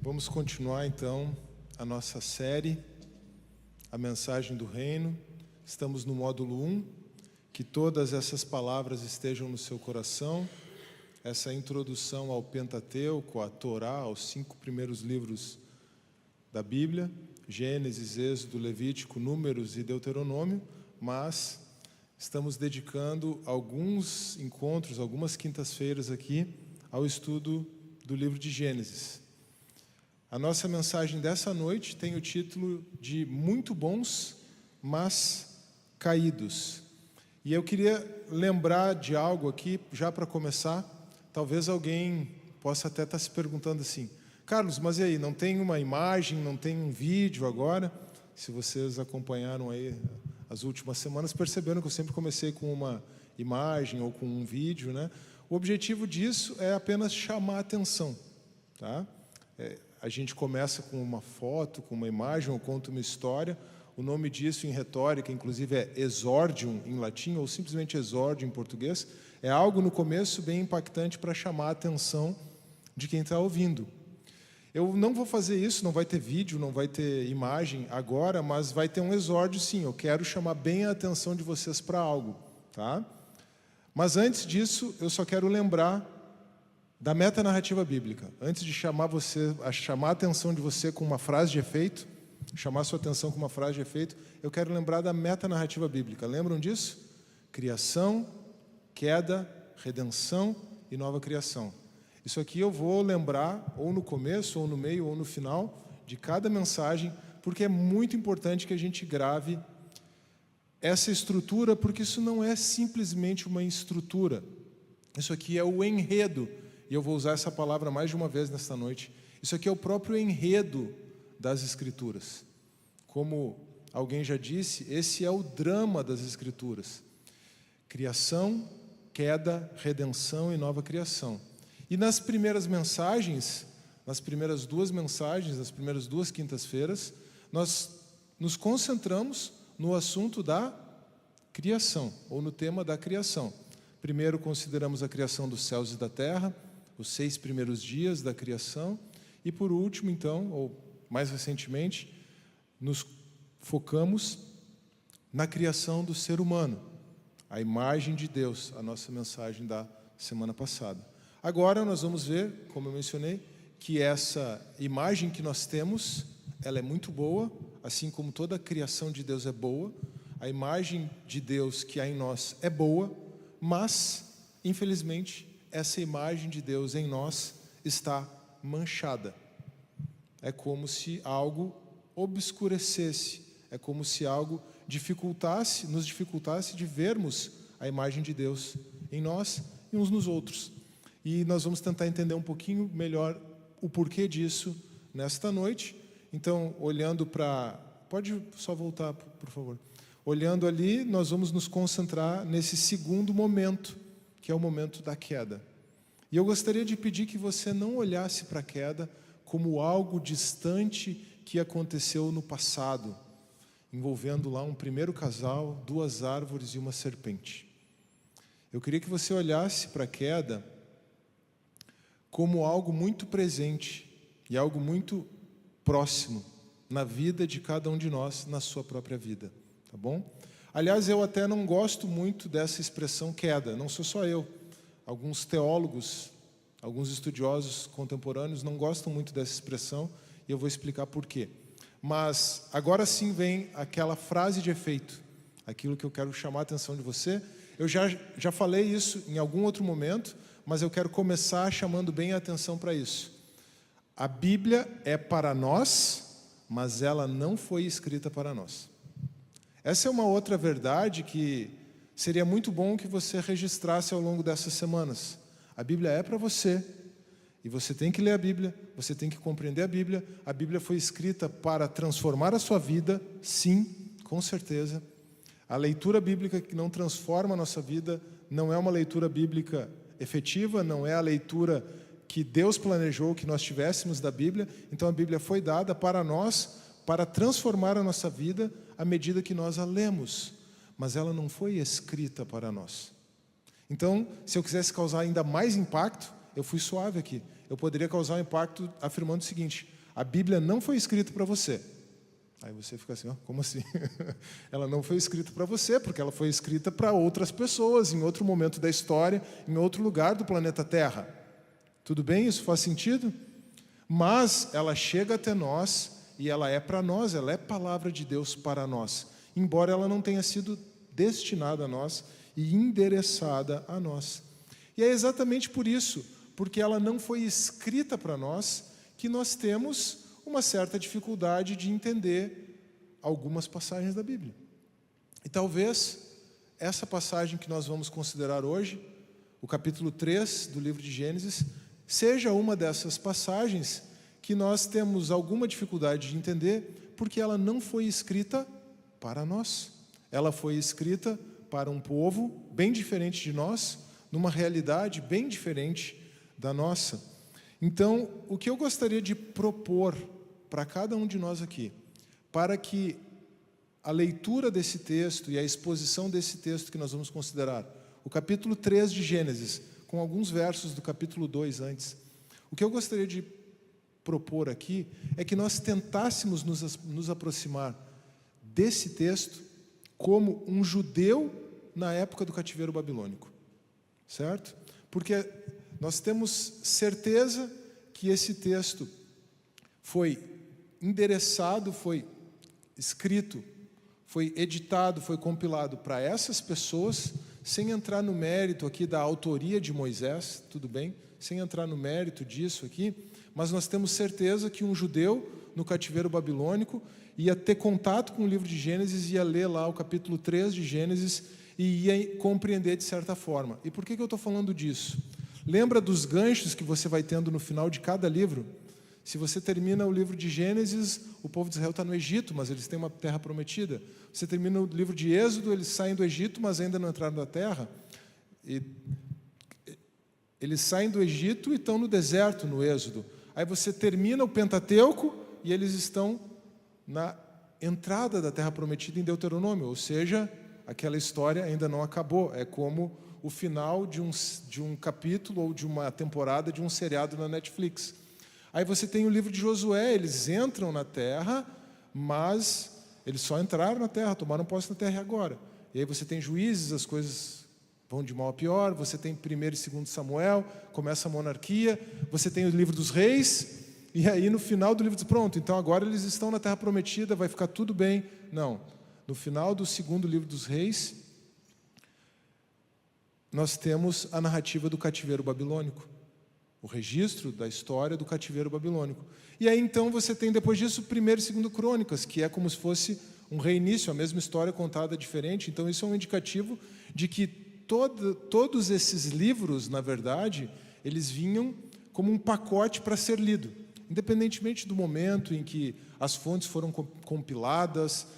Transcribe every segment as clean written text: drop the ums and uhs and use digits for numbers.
Vamos continuar então a nossa série, a mensagem do reino. Estamos no módulo 1, que todas essas palavras estejam no seu coração. Essa introdução ao Pentateuco, à Torá, aos 5 primeiros livros da Bíblia, Gênesis, Êxodo, Levítico, Números e Deuteronômio, mas estamos dedicando alguns encontros, algumas quintas-feiras aqui, ao estudo do livro de Gênesis. A nossa mensagem dessa noite tem o título de Muito Bons, mas Caídos. E eu queria lembrar de algo aqui, já para começar. Talvez alguém possa até estar se perguntando assim: Carlos, mas e aí, não tem uma imagem, não tem um vídeo agora? Se vocês acompanharam aí as últimas semanas, perceberam que eu sempre comecei com uma imagem ou com um vídeo, né? O objetivo disso é apenas chamar a atenção, tá? A gente começa com uma foto, com uma imagem, ou conta uma história. O nome disso em retórica, inclusive, é exordium em latim, ou simplesmente exórdio em português. É algo no começo bem impactante para chamar a atenção de quem está ouvindo. Eu não vou fazer isso, não vai ter vídeo, não vai ter imagem agora, mas vai ter um exórdio sim. Eu quero chamar bem a atenção de vocês para algo, tá? Mas antes disso, eu só quero lembrar da metanarrativa bíblica. Antes de chamar a atenção de você com uma frase de efeito, chamar a sua atenção com uma frase de efeito, eu quero lembrar da metanarrativa bíblica. Lembram disso? Criação, queda, redenção e nova criação. Isso aqui eu vou lembrar ou no começo, ou no meio, ou no final de cada mensagem, porque é muito importante que a gente grave essa estrutura, porque isso não é simplesmente uma estrutura. Isso aqui é o enredo, e eu vou usar essa palavra mais de uma vez nesta noite. Isso aqui é o próprio enredo das Escrituras. Como alguém já disse, esse é o drama das Escrituras. Criação, queda, redenção e nova criação. E nas primeiras mensagens, nas primeiras duas quintas-feiras, nós nos concentramos no assunto da criação, ou no tema da criação. Primeiro consideramos a criação dos céus e da terra, os 6 primeiros dias da criação, e por último, então, ou mais recentemente, nos focamos na criação do ser humano, a imagem de Deus, a nossa mensagem da semana passada. Agora nós vamos ver, como eu mencionei, que essa imagem que nós temos, ela é muito boa, assim como toda a criação de Deus é boa. A imagem de Deus que há em nós é boa, mas, infelizmente, essa imagem de Deus em nós está manchada. É como se algo obscurecesse, é como se algo nos dificultasse de vermos a imagem de Deus em nós e uns nos outros. E nós vamos tentar entender um pouquinho melhor o porquê disso nesta noite. Então, olhando para... Pode só voltar, por favor. Olhando ali, nós vamos nos concentrar nesse segundo momento, que é o momento da queda. E eu gostaria de pedir que você não olhasse para a queda como algo distante que aconteceu no passado, envolvendo lá um primeiro casal, 2 árvores e uma serpente. Eu queria que você olhasse para a queda como algo muito presente e algo muito próximo na vida de cada um de nós, na sua própria vida, tá bom? Aliás, eu até não gosto muito dessa expressão queda, não sou só eu. Alguns teólogos, alguns estudiosos contemporâneos não gostam muito dessa expressão, e eu vou explicar por quê. Mas agora sim vem aquela frase de efeito, aquilo que eu quero chamar a atenção de você. Eu já falei isso em algum outro momento, mas eu quero começar chamando bem a atenção para isso. A Bíblia é para nós, mas ela não foi escrita para nós. Essa é uma outra verdade que seria muito bom que você registrasse ao longo dessas semanas. A Bíblia é para você, e você tem que ler a Bíblia, você tem que compreender a Bíblia. A Bíblia foi escrita para transformar a sua vida, sim, com certeza. A leitura bíblica que não transforma a nossa vida não é uma leitura bíblica efetiva, não é a leitura que Deus planejou que nós tivéssemos da Bíblia. Então a Bíblia foi dada para nós, para transformar a nossa vida à medida que nós a lemos, mas ela não foi escrita para nós. Então, se eu quisesse causar ainda mais impacto, eu fui suave aqui. Eu poderia causar um impacto afirmando o seguinte: a Bíblia não foi escrita para você. Aí você fica assim, ó, como assim? Ela não foi escrita para você, porque ela foi escrita para outras pessoas, em outro momento da história, em outro lugar do planeta Terra. Tudo bem? Isso faz sentido? Mas ela chega até nós e ela é para nós, ela é palavra de Deus para nós, embora ela não tenha sido destinada a nós e endereçada a nós. E é exatamente por isso, porque ela não foi escrita para nós, que nós temos uma certa dificuldade de entender algumas passagens da Bíblia. E talvez essa passagem que nós vamos considerar hoje, o capítulo 3 do livro de Gênesis, seja uma dessas passagens que nós temos alguma dificuldade de entender, porque ela não foi escrita para nós. Ela foi escrita para um povo bem diferente de nós, numa realidade bem diferente da nossa. Então, o que eu gostaria de propor para cada um de nós aqui, para que a leitura desse texto e a exposição desse texto que nós vamos considerar, o capítulo 3 de Gênesis, com alguns versos do capítulo 2 antes, o que eu gostaria de propor aqui é que nós tentássemos nos aproximar desse texto como um judeu na época do cativeiro babilônico, certo? Porque nós temos certeza que esse texto foi endereçado, foi escrito, foi editado, foi compilado para essas pessoas, sem entrar no mérito aqui da autoria de Moisés, tudo bem? Sem entrar no mérito disso aqui, mas nós temos certeza que um judeu no cativeiro babilônico ia ter contato com o livro de Gênesis, ia ler lá o capítulo 3 de Gênesis e ia compreender de certa forma. E por que eu estou falando disso? Lembra dos ganchos que você vai tendo no final de cada livro? Se você termina o livro de Gênesis, o povo de Israel está no Egito, mas eles têm uma terra prometida. Você termina o livro de Êxodo, eles saem do Egito, mas ainda não entraram na terra. E eles saem do Egito e estão no deserto, no Êxodo. Aí você termina o Pentateuco e eles estão na entrada da terra prometida em Deuteronômio, ou seja, aquela história ainda não acabou. É como o final de um capítulo ou de uma temporada de um seriado na Netflix. Aí você tem o livro de Josué, eles entram na terra, mas eles só entraram na terra, tomaram posse na terra agora. E aí você tem Juízes, as coisas vão de mal a pior, você tem 1º e 2º Samuel, começa a monarquia, você tem o livro dos reis, e aí no final do livro diz, pronto, então agora eles estão na terra prometida, vai ficar tudo bem. Não, no final do 2º livro dos reis, nós temos a narrativa do cativeiro babilônico, o registro da história do cativeiro babilônico. E aí então você tem depois disso 1º e 2º Crônicas, que é como se fosse um reinício, a mesma história contada diferente. Então isso é um indicativo de que todos esses livros, na verdade, eles vinham como um pacote para ser lido, independentemente do momento em que as fontes foram compiladas,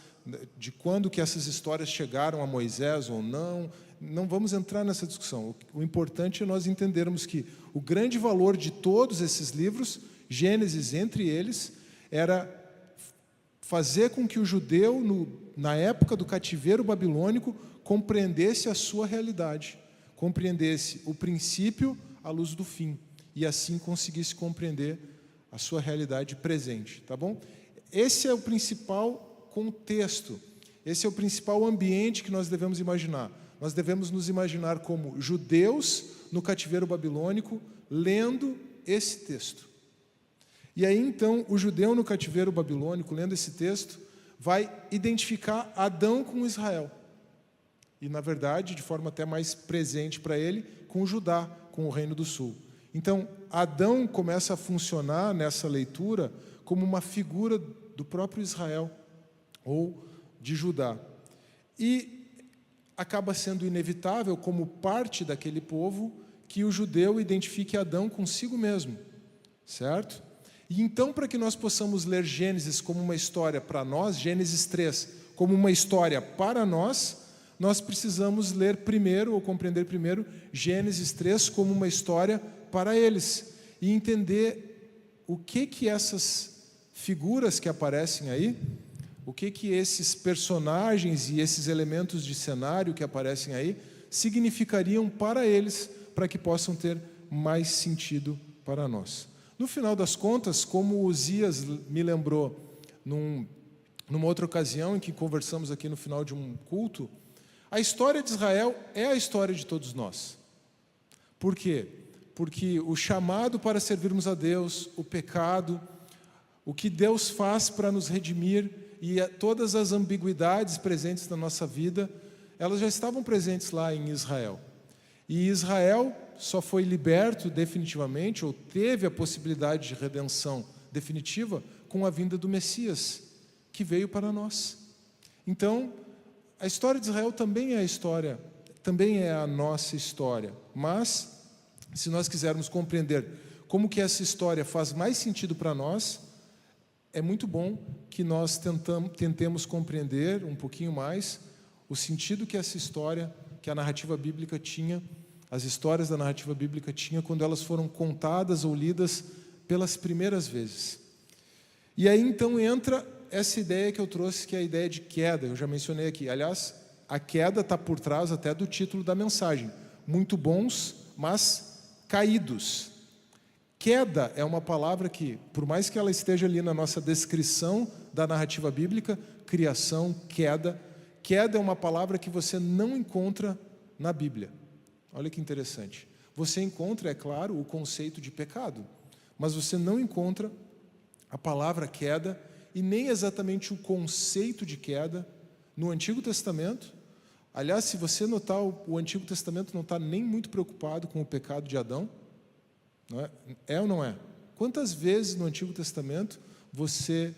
de quando que essas histórias chegaram a Moisés ou não. Não vamos entrar nessa discussão. O importante é nós entendermos que o grande valor de todos esses livros, Gênesis entre eles, era fazer com que o judeu, na época do cativeiro babilônico, compreendesse a sua realidade, compreendesse o princípio à luz do fim, e assim conseguisse compreender a sua realidade presente, tá bom? Esse é o principal contexto, esse é o principal ambiente que nós devemos imaginar. Nós devemos nos imaginar como judeus no cativeiro babilônico, lendo esse texto. E aí, então, o judeu no cativeiro babilônico, lendo esse texto, vai identificar Adão com Israel. E, na verdade, de forma até mais presente para ele, com Judá, com o Reino do Sul. Então, Adão começa a funcionar nessa leitura como uma figura do próprio Israel, ou de Judá. E acaba sendo inevitável, como parte daquele povo, que o judeu identifique Adão consigo mesmo, certo? E então, para que nós possamos ler Gênesis como uma história para nós, Gênesis 3, como uma história para nós precisamos ler primeiro, ou compreender primeiro, Gênesis 3 como uma história para eles, e entender o que essas figuras que aparecem aí, o que esses personagens e esses elementos de cenário que aparecem aí significariam para eles, para que possam ter mais sentido para nós. No final das contas, como Uzias me lembrou numa outra ocasião em que conversamos aqui no final de um culto, a história de Israel é a história de todos nós. Por quê? Porque o chamado para servirmos a Deus, o pecado, o que Deus faz para nos redimir e todas as ambiguidades presentes na nossa vida, elas já estavam presentes lá em Israel. E Israel só foi liberto definitivamente, ou teve a possibilidade de redenção definitiva, com a vinda do Messias, que veio para nós. Então, a história de Israel também é a nossa história. Mas, se nós quisermos compreender como que essa história faz mais sentido para nós, é muito bom que nós tentemos compreender um pouquinho mais o sentido que essa história, que a narrativa bíblica tinha, as histórias da narrativa bíblica tinha quando elas foram contadas ou lidas pelas primeiras vezes. E aí então entra essa ideia que eu trouxe, que é a ideia de queda. Eu já mencionei aqui. Aliás, a queda está por trás até do título da mensagem. Muito bons, mas caídos. Queda é uma palavra que, por mais que ela esteja ali na nossa descrição da narrativa bíblica, criação, queda é uma palavra que você não encontra na Bíblia. Olha que interessante. Você encontra, é claro, o conceito de pecado, mas você não encontra a palavra queda e nem exatamente o conceito de queda no Antigo Testamento. Aliás, se você notar, o Antigo Testamento não está nem muito preocupado com o pecado de Adão. Não é? É ou não é? Quantas vezes no Antigo Testamento você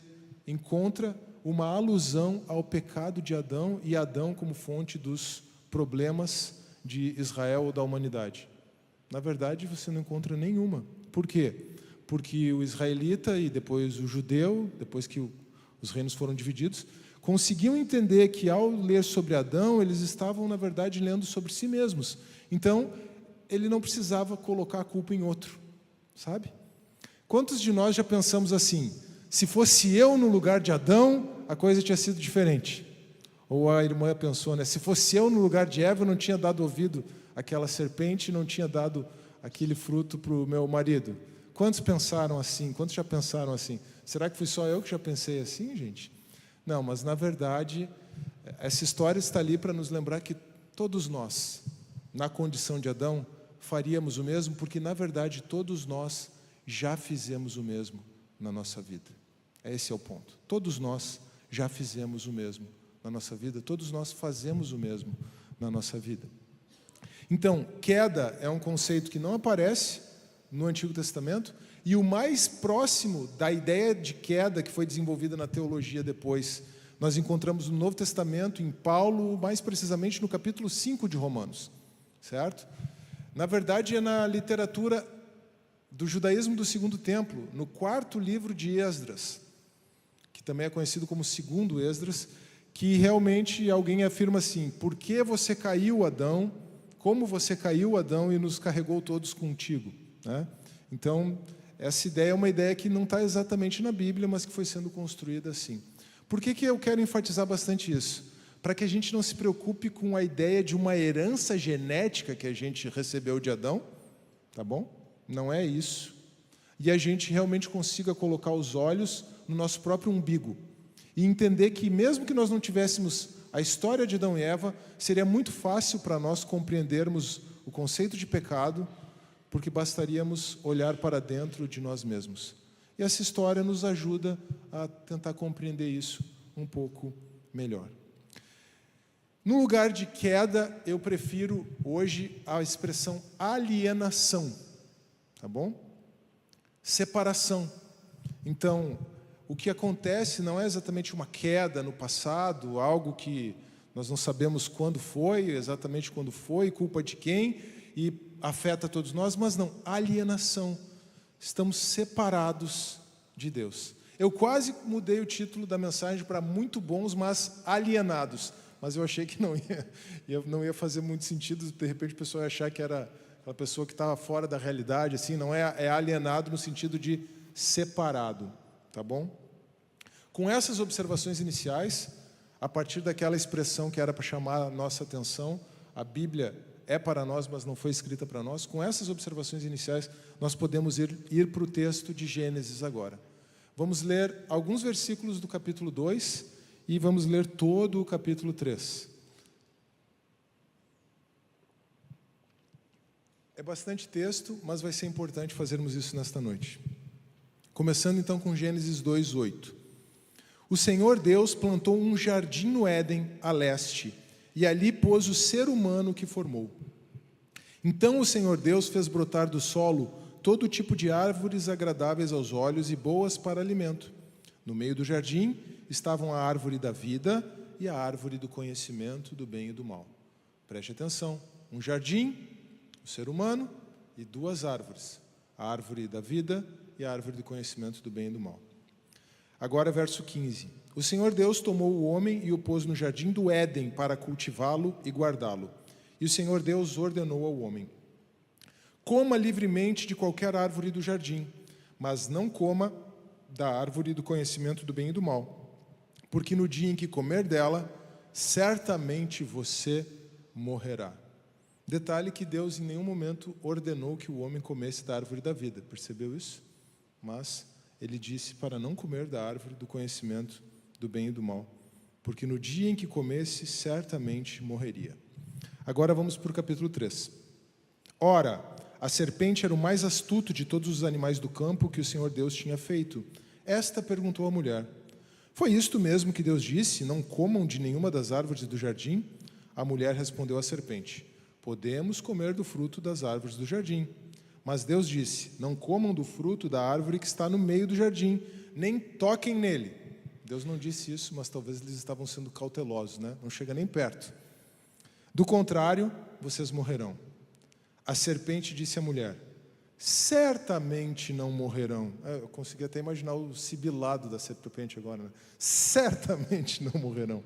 encontra uma alusão ao pecado de Adão e Adão como fonte dos problemas de Israel ou da humanidade? Na verdade, você não encontra nenhuma. Por quê? Porque o israelita e depois o judeu, depois que os reinos foram divididos, conseguiam entender que ao ler sobre Adão, eles estavam, na verdade, lendo sobre si mesmos. Então, ele não precisava colocar a culpa em outro, sabe? Quantos de nós já pensamos assim, se fosse eu no lugar de Adão, a coisa tinha sido diferente? Ou a irmã pensou, né? Se fosse eu no lugar de Eva, eu não tinha dado ouvido àquela serpente, não tinha dado aquele fruto para o meu marido. Quantos pensaram assim? Quantos já pensaram assim? Será que fui só eu que já pensei assim, gente? Não, mas na verdade, essa história está ali para nos lembrar que todos nós, na condição de Adão, faríamos o mesmo, porque na verdade todos nós já fizemos o mesmo na nossa vida. Esse é o ponto. Todos nós já fizemos o mesmo na nossa vida, todos nós fazemos o mesmo na nossa vida. Então, queda é um conceito que não aparece no Antigo Testamento, e o mais próximo da ideia de queda que foi desenvolvida na teologia depois, nós encontramos no Novo Testamento, em Paulo, mais precisamente no capítulo 5 de Romanos, certo? Na verdade, é na literatura do judaísmo do Segundo Templo, no 4º livro de Esdras, que também é conhecido como Segundo Esdras, que realmente alguém afirma assim, por que você caiu, Adão? Como você caiu, Adão, e nos carregou todos contigo? Né? Então, essa ideia é uma ideia que não está exatamente na Bíblia, mas que foi sendo construída assim. Por que eu quero enfatizar bastante isso? Para que a gente não se preocupe com a ideia de uma herança genética que a gente recebeu de Adão, tá bom? Não é isso. E a gente realmente consiga colocar os olhos no nosso próprio umbigo e entender que mesmo que nós não tivéssemos a história de Adão e Eva, seria muito fácil para nós compreendermos o conceito de pecado, porque bastaríamos olhar para dentro de nós mesmos. E essa história nos ajuda a tentar compreender isso um pouco melhor. No lugar de queda, eu prefiro hoje a expressão alienação, tá bom? Separação. Então, o que acontece não é exatamente uma queda no passado, algo que nós não sabemos quando foi, exatamente quando foi, culpa de quem, e afeta todos nós, mas não, alienação. Estamos separados de Deus. Eu quase mudei o título da mensagem para muito bons, mas alienados. Mas eu achei que não ia fazer muito sentido, de repente o pessoal ia achar que era aquela pessoa que estava fora da realidade, assim, não é alienado no sentido de separado, tá bom? Com essas observações iniciais, a partir daquela expressão que era para chamar a nossa atenção, a Bíblia é para nós, mas não foi escrita para nós. Com essas observações iniciais, nós podemos ir para o texto de Gênesis agora. Vamos ler alguns versículos do capítulo 2 e vamos ler todo o capítulo 3. É bastante texto, mas vai ser importante fazermos isso nesta noite. Começando então com Gênesis 2:8. O Senhor Deus plantou um jardim no Éden, a leste, e ali pôs o ser humano que formou. Então o Senhor Deus fez brotar do solo todo tipo de árvores agradáveis aos olhos e boas para alimento. No meio do jardim estavam a árvore da vida e a árvore do conhecimento do bem e do mal. Preste atenção, um jardim, o ser humano e duas árvores, a árvore da vida e a árvore do conhecimento do bem e do mal. Agora verso 15. O Senhor Deus tomou o homem e o pôs no jardim do Éden para cultivá-lo e guardá-lo. E o Senhor Deus ordenou ao homem: coma livremente de qualquer árvore do jardim, mas não coma da árvore do conhecimento do bem e do mal, porque no dia em que comer dela, certamente você morrerá. Detalhe que Deus em nenhum momento ordenou que o homem comesse da árvore da vida, percebeu isso? Mas ele disse para não comer da árvore do conhecimento do bem e do mal, porque no dia em que comesse, certamente morreria. Agora vamos para o capítulo 3. Ora, a serpente era o mais astuto de todos os animais do campo que o Senhor Deus tinha feito. Esta perguntou à mulher: foi isto mesmo que Deus disse, não comam de nenhuma das árvores do jardim? A mulher respondeu à serpente: podemos comer do fruto das árvores do jardim. Mas Deus disse: não comam do fruto da árvore que está no meio do jardim, nem toquem nele. Deus não disse isso, mas talvez eles estavam sendo cautelosos, né? Não chega nem perto. Do contrário, vocês morrerão. A serpente disse à mulher: certamente não morrerão. Eu consegui até imaginar o sibilado da serpente agora, né? Certamente não morrerão.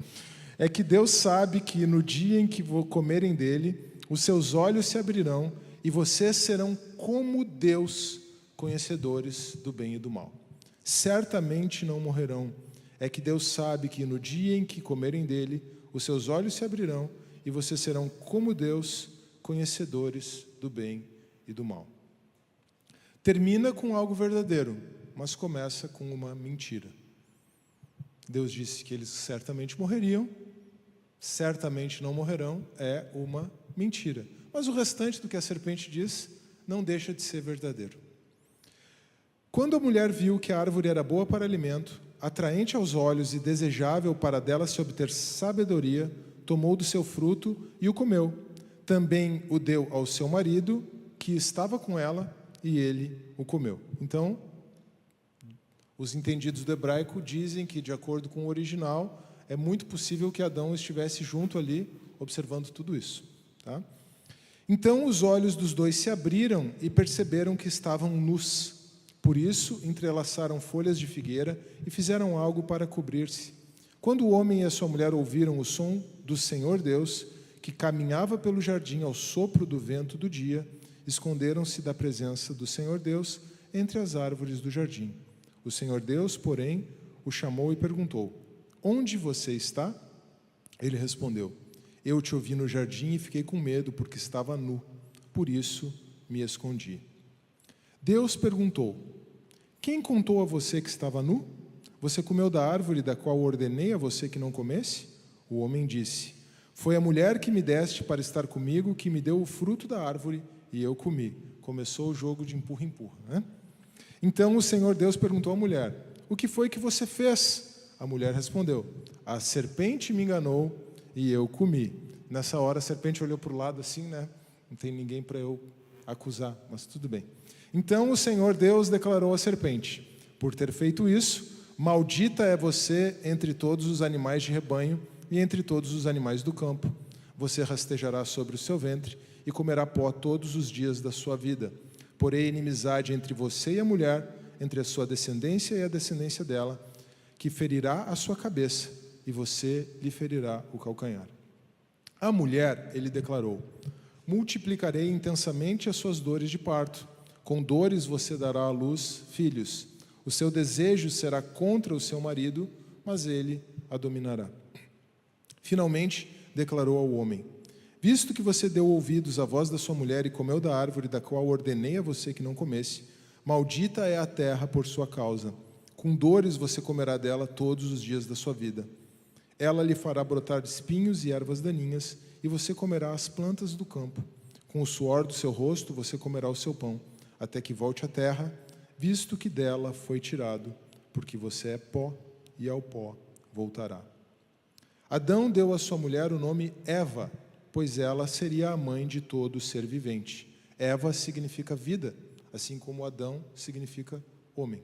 É que Deus sabe que no dia em que comerem dele, os seus olhos se abrirão e vocês serão como Deus, conhecedores do bem e do mal. Certamente não morrerão. É que Deus sabe que no dia em que comerem dele, os seus olhos se abrirão e vocês serão como Deus, conhecedores do bem e do mal. Termina com algo verdadeiro, mas começa com uma mentira. Deus disse que eles certamente morreriam, certamente não morrerão, é uma mentira. Mas o restante do que a serpente diz não deixa de ser verdadeiro. Quando a mulher viu que a árvore era boa para alimento, atraente aos olhos e desejável para dela se obter sabedoria, tomou do seu fruto e o comeu. Também o deu ao seu marido, que estava com ela, e ele o comeu. Então, os entendidos do hebraico dizem que, de acordo com o original, é muito possível que Adão estivesse junto ali, observando tudo isso. Tá? Então, os olhos dos dois se abriram e perceberam que estavam nus. Por isso, entrelaçaram folhas de figueira e fizeram algo para cobrir-se. Quando o homem e a sua mulher ouviram o som do Senhor Deus, que caminhava pelo jardim ao sopro do vento do dia, esconderam-se da presença do Senhor Deus entre as árvores do jardim. O Senhor Deus, porém, o chamou e perguntou: onde você está? Ele respondeu: eu te ouvi no jardim e fiquei com medo, porque estava nu. Por isso me escondi. Deus perguntou: quem contou a você que estava nu? Você comeu da árvore da qual ordenei a você que não comesse? O homem disse: foi a mulher que me deste para estar comigo que me deu o fruto da árvore e eu comi. Começou o jogo de empurra-empurra, né? Então o Senhor Deus perguntou à mulher: o que foi que você fez? A mulher respondeu: a serpente me enganou e eu comi. Nessa hora a serpente olhou para o lado assim, né? Não tem ninguém para eu acusar, mas tudo bem. Então o Senhor Deus declarou à serpente: por ter feito isso, maldita é você entre todos os animais de rebanho e entre todos os animais do campo. Você rastejará sobre o seu ventre e comerá pó todos os dias da sua vida. Porém, inimizade entre você e a mulher, entre a sua descendência e a descendência dela, que ferirá a sua cabeça, e você lhe ferirá o calcanhar. A mulher, ele declarou: multiplicarei intensamente as suas dores de parto. Com dores você dará à luz filhos. O seu desejo será contra o seu marido, mas ele a dominará. Finalmente, declarou ao homem: Visto que você deu ouvidos à voz da sua mulher e comeu da árvore da qual ordenei a você que não comesse, maldita é a terra por sua causa. Com dores você comerá dela todos os dias da sua vida. Ela lhe fará brotar espinhos e ervas daninhas, e você comerá as plantas do campo. Com o suor do seu rosto você comerá o seu pão, até que volte à terra, visto que dela foi tirado, porque você é pó, e ao pó voltará. Adão deu à sua mulher o nome Eva, pois ela seria a mãe de todo ser vivente. Eva significa vida, assim como Adão significa homem.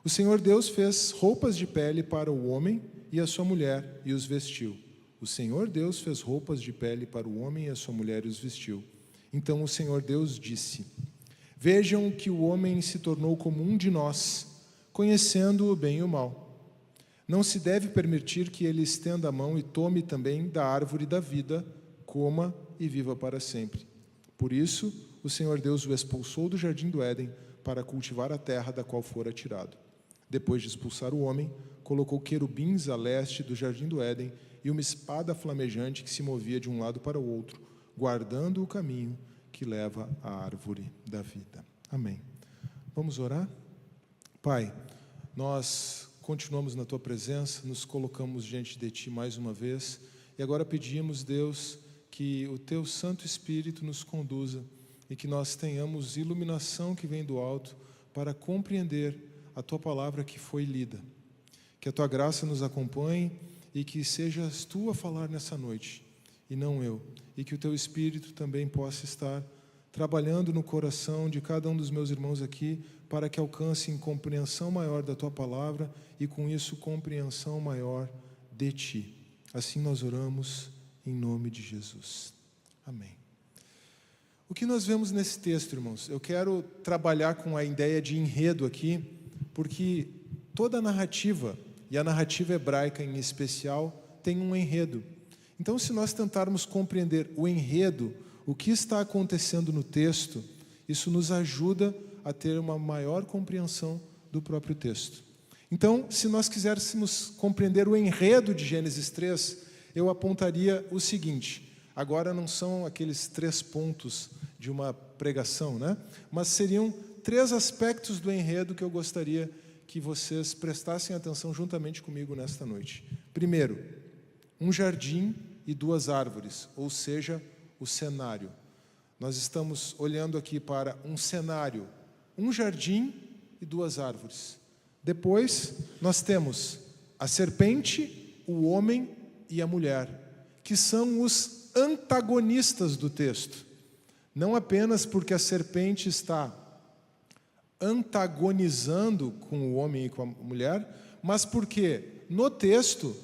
O Senhor Deus fez roupas de pele para o homem e a sua mulher e os vestiu. O Senhor Deus fez roupas de pele para o homem e a sua mulher e os vestiu. Então o Senhor Deus disse: Vejam que o homem se tornou como um de nós, conhecendo o bem e o mal. Não se deve permitir que ele estenda a mão e tome também da árvore da vida, coma e viva para sempre. Por isso, o Senhor Deus o expulsou do jardim do Éden para cultivar a terra da qual fora tirado. Depois de expulsar o homem, colocou querubins a leste do jardim do Éden e uma espada flamejante que se movia de um lado para o outro, guardando o caminho que leva à árvore da vida. Amém. Vamos orar? Pai, nós continuamos na Tua presença, nos colocamos diante de Ti mais uma vez e agora pedimos, Deus, que o Teu Santo Espírito nos conduza e que nós tenhamos iluminação que vem do alto para compreender a Tua palavra que foi lida. Que a Tua graça nos acompanhe e que sejas Tu a falar nessa noite e não eu. E que o Teu Espírito também possa estar trabalhando no coração de cada um dos meus irmãos aqui para que alcancem compreensão maior da Tua palavra e com isso compreensão maior de Ti. Assim nós oramos em nome de Jesus. Amém. O que nós vemos nesse texto, irmãos? Eu quero trabalhar com a ideia de enredo aqui, porque toda a narrativa, e a narrativa hebraica em especial, tem um enredo. Então, se nós tentarmos compreender o enredo, o que está acontecendo no texto, isso nos ajuda a ter uma maior compreensão do próprio texto. Então, se nós quiséssemos compreender o enredo de Gênesis 3, eu apontaria o seguinte: agora não são aqueles 3 pontos de uma pregação, né? Mas seriam 3 aspectos do enredo que eu gostaria que vocês prestassem atenção juntamente comigo nesta noite. Primeiro, um jardim e 2 árvores, ou seja, o cenário. Nós estamos olhando aqui para um cenário, um jardim e 2 árvores. Depois, nós temos a serpente, o homem e a mulher, que são os antagonistas do texto. Não apenas porque a serpente está antagonizando com o homem e com a mulher, mas porque no texto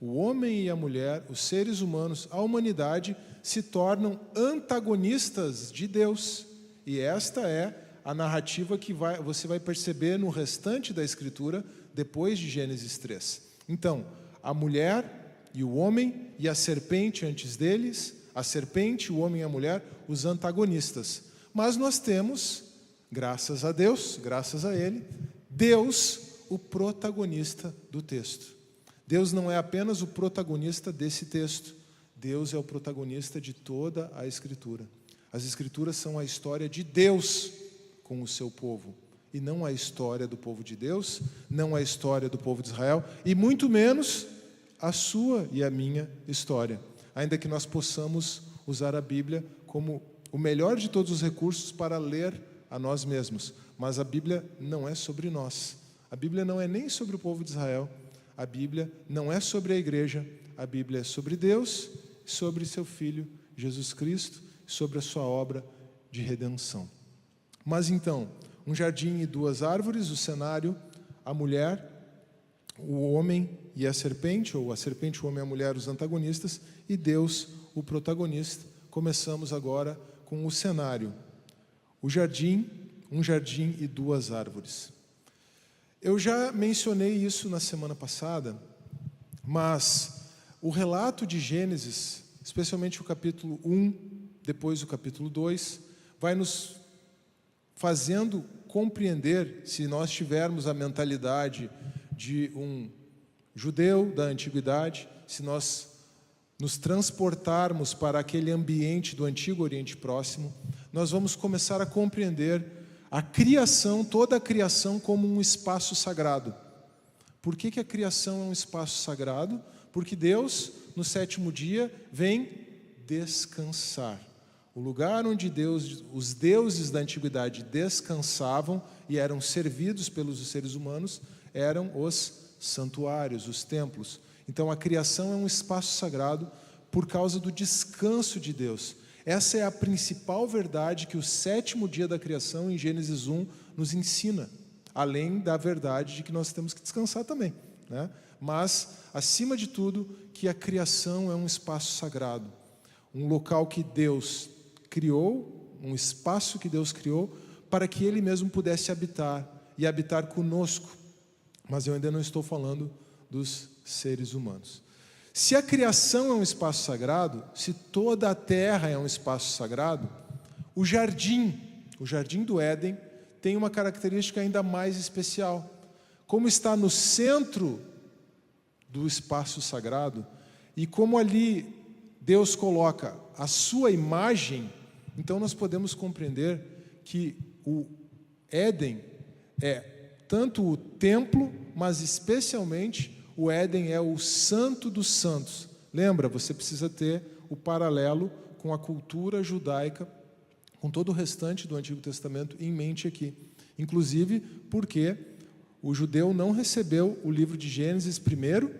o homem e a mulher, os seres humanos, a humanidade se tornam antagonistas de Deus. E esta é a narrativa que você vai perceber no restante da Escritura depois de Gênesis 3. Então, a mulher e o homem e a serpente antes deles, a serpente, o homem e a mulher, os antagonistas. Mas nós temos, graças a Deus, graças a Ele, Deus, o protagonista do texto. Deus não é apenas o protagonista desse texto, Deus é o protagonista de toda a Escritura. As Escrituras são a história de Deus com o seu povo, e não a história do povo de Deus, não a história do povo de Israel, e muito menos a sua e a minha história. Ainda que nós possamos usar a Bíblia como o melhor de todos os recursos para ler a nós mesmos, mas a Bíblia não é sobre nós. A Bíblia não é nem sobre o povo de Israel, a Bíblia não é sobre a igreja, a Bíblia é sobre Deus, sobre seu Filho Jesus Cristo, sobre a sua obra de redenção. Mas então, um jardim e 2 árvores, o cenário, a mulher, o homem e a serpente, ou a serpente, o homem e a mulher, os antagonistas, e Deus, o protagonista. Começamos agora com o cenário. O jardim, um jardim e 2 árvores. Eu já mencionei isso na semana passada, mas o relato de Gênesis, especialmente o capítulo 1, depois o capítulo 2, vai nos fazendo compreender, se nós tivermos a mentalidade de um judeu da antiguidade, se nós nos transportarmos para aquele ambiente do antigo Oriente Próximo, nós vamos começar a compreender a criação, toda a criação, como um espaço sagrado. Por que a criação é um espaço sagrado? Porque Deus, no 7º dia, vem descansar. O lugar onde os deuses da antiguidade descansavam e eram servidos pelos seres humanos eram os santuários, os templos. Então a criação é um espaço sagrado por causa do descanso de Deus. Essa é a principal verdade que o 7º dia da criação, em Gênesis 1, nos ensina. Além da verdade de que nós temos que descansar também, né? Mas, acima de tudo, que a criação é um espaço sagrado. Um local que Deus criou, um espaço que Deus criou, para que Ele mesmo pudesse habitar, e habitar conosco. Mas eu ainda não estou falando dos seres humanos. Se a criação é um espaço sagrado, se toda a terra é um espaço sagrado, o jardim do Éden, tem uma característica ainda mais especial. Como está no centro do espaço sagrado, e como ali Deus coloca a sua imagem, então nós podemos compreender que o Éden é tanto o templo, mas especialmente o Éden é o santo dos santos. Lembra, você precisa ter o paralelo com a cultura judaica, com todo o restante do Antigo Testamento em mente aqui. Inclusive porque o judeu não recebeu o livro de Gênesis primeiro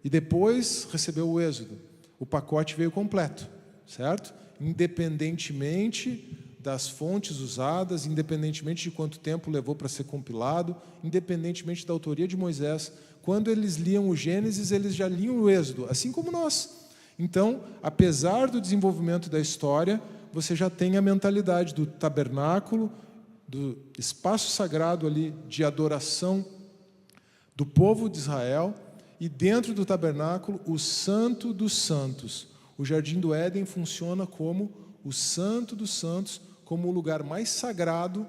e depois recebeu o Êxodo. O pacote veio completo, certo? Independentemente das fontes usadas, independentemente de quanto tempo levou para ser compilado, independentemente da autoria de Moisés, quando eles liam o Gênesis, eles já liam o Êxodo, assim como nós. Então, apesar do desenvolvimento da história, você já tem a mentalidade do tabernáculo, do espaço sagrado ali de adoração do povo de Israel, e dentro do tabernáculo, o Santo dos Santos. O Jardim do Éden funciona como o Santo dos Santos, como o lugar mais sagrado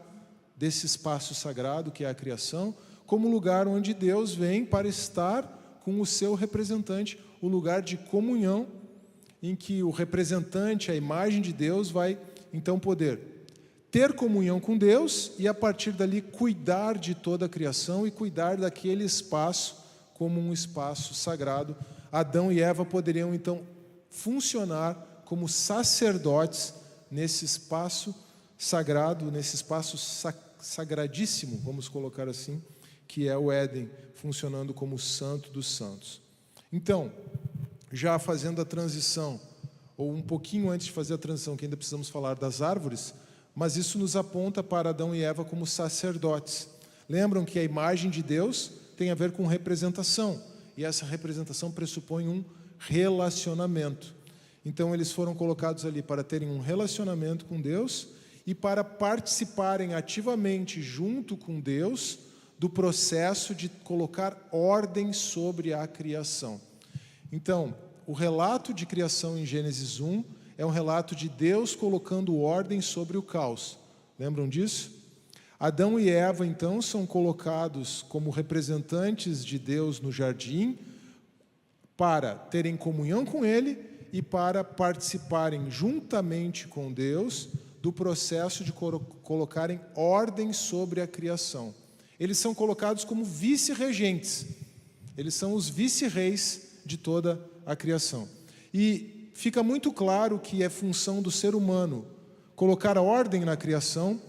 desse espaço sagrado que é a criação, como o lugar onde Deus vem para estar com o seu representante, o lugar de comunhão, em que o representante, a imagem de Deus, vai então poder ter comunhão com Deus e a partir dali cuidar de toda a criação e cuidar daquele espaço como um espaço sagrado. Adão e Eva poderiam então funcionar como sacerdotes nesse espaço sagrado, nesse espaço sagradíssimo, vamos colocar assim, que é o Éden, funcionando como o Santo dos Santos. Então, já fazendo a transição, ou um pouquinho antes de fazer a transição, que ainda precisamos falar das árvores, mas isso nos aponta para Adão e Eva como sacerdotes. Lembram que a imagem de Deus tem a ver com representação, e essa representação pressupõe um relacionamento. Então eles foram colocados ali para terem um relacionamento com Deus e para participarem ativamente junto com Deus do processo de colocar ordem sobre a criação. Então, o relato de criação em Gênesis 1 é um relato de Deus colocando ordem sobre o caos. Lembram disso? Adão e Eva, então, são colocados como representantes de Deus no jardim para terem comunhão com Ele e para participarem juntamente com Deus do processo de colocarem ordem sobre a criação. Eles são colocados como vice-regentes. Eles são os vice-reis de toda a criação. E fica muito claro que é função do ser humano colocar ordem na criação,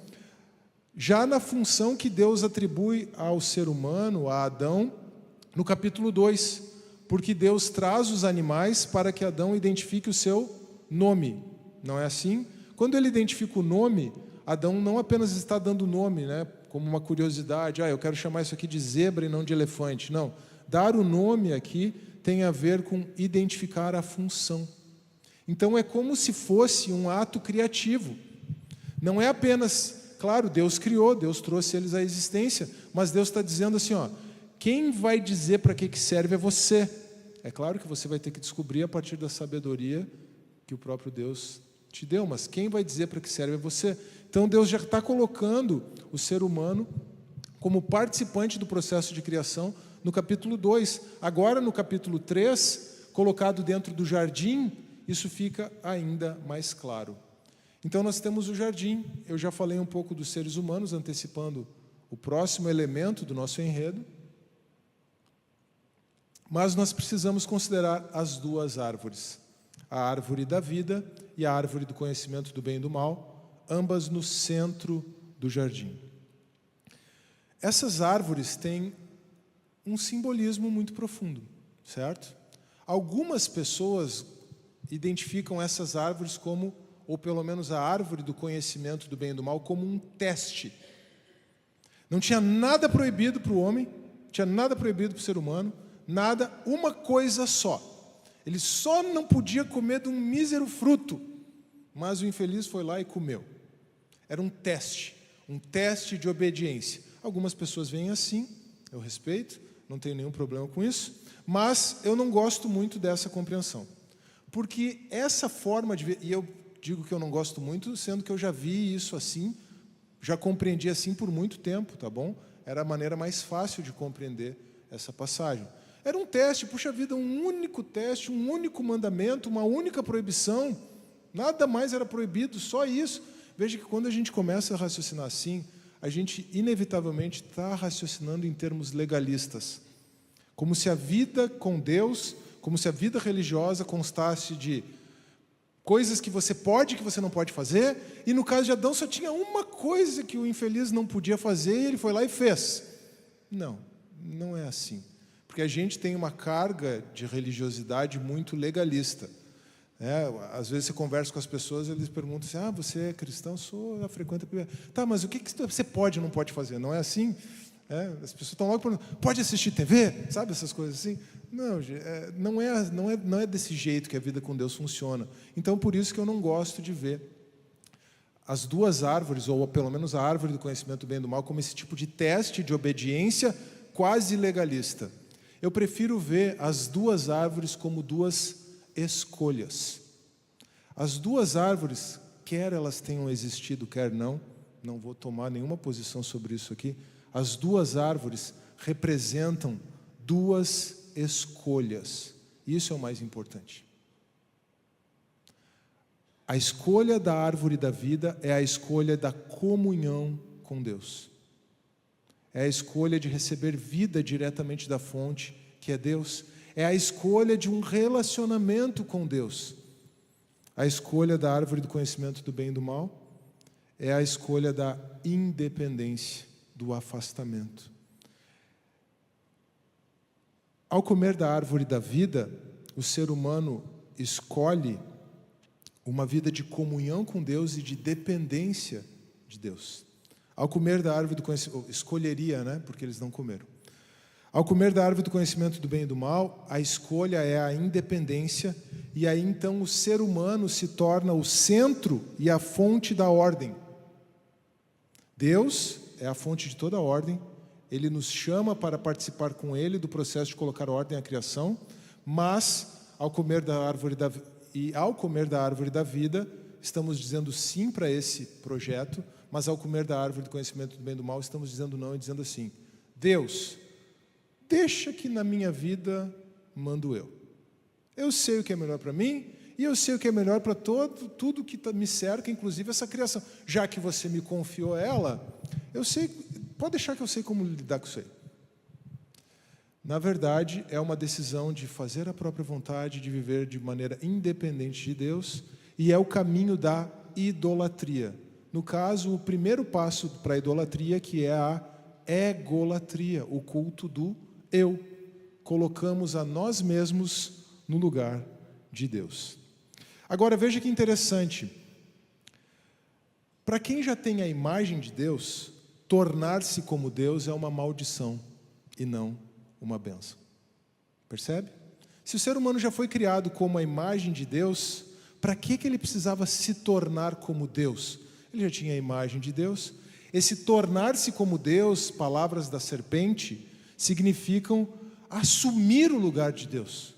já na função que Deus atribui ao ser humano, a Adão, no capítulo 2, porque Deus traz os animais para que Adão identifique o seu nome. Não é assim? Quando ele identifica o nome, Adão não apenas está dando nome, né, como uma curiosidade, eu quero chamar isso aqui de zebra e não de elefante. Não, dar o nome aqui tem a ver com identificar a função. Então é como se fosse um ato criativo. Não é apenas, claro, Deus criou, Deus trouxe eles à existência, mas Deus está dizendo assim, quem vai dizer para que serve é você. É claro que você vai ter que descobrir a partir da sabedoria que o próprio Deus te deu, mas quem vai dizer para que serve é você. Então Deus já está colocando o ser humano como participante do processo de criação no capítulo 2. Agora no capítulo 3, colocado dentro do jardim, isso fica ainda mais claro. Então nós temos o jardim. Eu já falei um pouco dos seres humanos, antecipando o próximo elemento do nosso enredo. Mas nós precisamos considerar as duas árvores, a árvore da vida e a árvore do conhecimento do bem e do mal, ambas no centro do jardim. Essas árvores têm um simbolismo muito profundo, certo? Algumas pessoas identificam essas árvores como, ou pelo menos a árvore do conhecimento do bem e do mal, como um teste. Não tinha nada proibido para o homem, não tinha nada proibido para o ser humano, nada, uma coisa só. Ele só não podia comer de um mísero fruto, mas o infeliz foi lá e comeu. Era um teste de obediência. Algumas pessoas veem assim, eu respeito, não tenho nenhum problema com isso, mas eu não gosto muito dessa compreensão. Porque essa forma de ver, e eu digo que eu não gosto muito, sendo que eu já vi isso assim, já compreendi assim por muito tempo, tá bom? Era a maneira mais fácil de compreender essa passagem. Era um teste, puxa vida, um único teste, um único mandamento, uma única proibição, nada mais era proibido, só isso. Veja que quando a gente começa a raciocinar assim, a gente inevitavelmente está raciocinando em termos legalistas. Como se a vida com Deus, como se a vida religiosa constasse de coisas que você pode e que você não pode fazer, e no caso de Adão só tinha uma coisa que o infeliz não podia fazer e ele foi lá e fez. Não, não é assim. Porque a gente tem uma carga de religiosidade muito legalista. Às vezes você conversa com as pessoas, eles perguntam assim, você é cristão? Sou, frequenta a Bíblia. Tá, mas o que você pode ou não pode fazer? Não é assim? As pessoas estão logo perguntando, pode assistir TV? Sabe essas coisas assim? Não, não é desse jeito que a vida com Deus funciona. Então, por isso que eu não gosto de ver as duas árvores, ou pelo menos a árvore do conhecimento do bem e do mal, como esse tipo de teste de obediência quase legalista. Eu prefiro ver as duas árvores como duas escolhas. As duas árvores, quer elas tenham existido, quer não vou tomar nenhuma posição sobre isso aqui, as duas árvores representam duas escolhas. Isso é o mais importante. A escolha da árvore da vida é a escolha da comunhão com Deus. É a escolha de receber vida diretamente da fonte, que é Deus. É a escolha de um relacionamento com Deus. A escolha da árvore do conhecimento do bem e do mal é a escolha da independência, do afastamento. Ao comer da árvore da vida, o ser humano escolhe uma vida de comunhão com Deus e de dependência de Deus. Ao comer da árvore do conhecimento, escolheria, porque eles não comeram. Ao comer da árvore do conhecimento do bem e do mal, a escolha é a independência, e aí então o ser humano se torna o centro e a fonte da ordem. Deus é a fonte de toda a ordem, Ele nos chama para participar com Ele do processo de colocar ordem à criação, mas ao comer da árvore da vida, estamos dizendo sim para esse projeto, mas ao comer da árvore do conhecimento do bem e do mal, estamos dizendo não e dizendo assim, Deus, deixa que na minha vida mando eu. Eu sei o que é melhor para mim e eu sei o que é melhor para tudo que me cerca, inclusive essa criação. Já que você me confiou ela, eu sei, pode deixar que eu sei como lidar com isso aí. Na verdade, é uma decisão de fazer a própria vontade, de viver de maneira independente de Deus, e é o caminho da idolatria. No caso, o primeiro passo para a idolatria, que é a egolatria, o culto do eu. Colocamos a nós mesmos no lugar de Deus. Agora, veja que interessante. Para quem já tem a imagem de Deus, tornar-se como Deus é uma maldição e não uma bênção. Percebe? Se o ser humano já foi criado como a imagem de Deus, para que ele precisava se tornar como Deus? Ele já tinha a imagem de Deus. Esse tornar-se como Deus, palavras da serpente, significam assumir o lugar de Deus.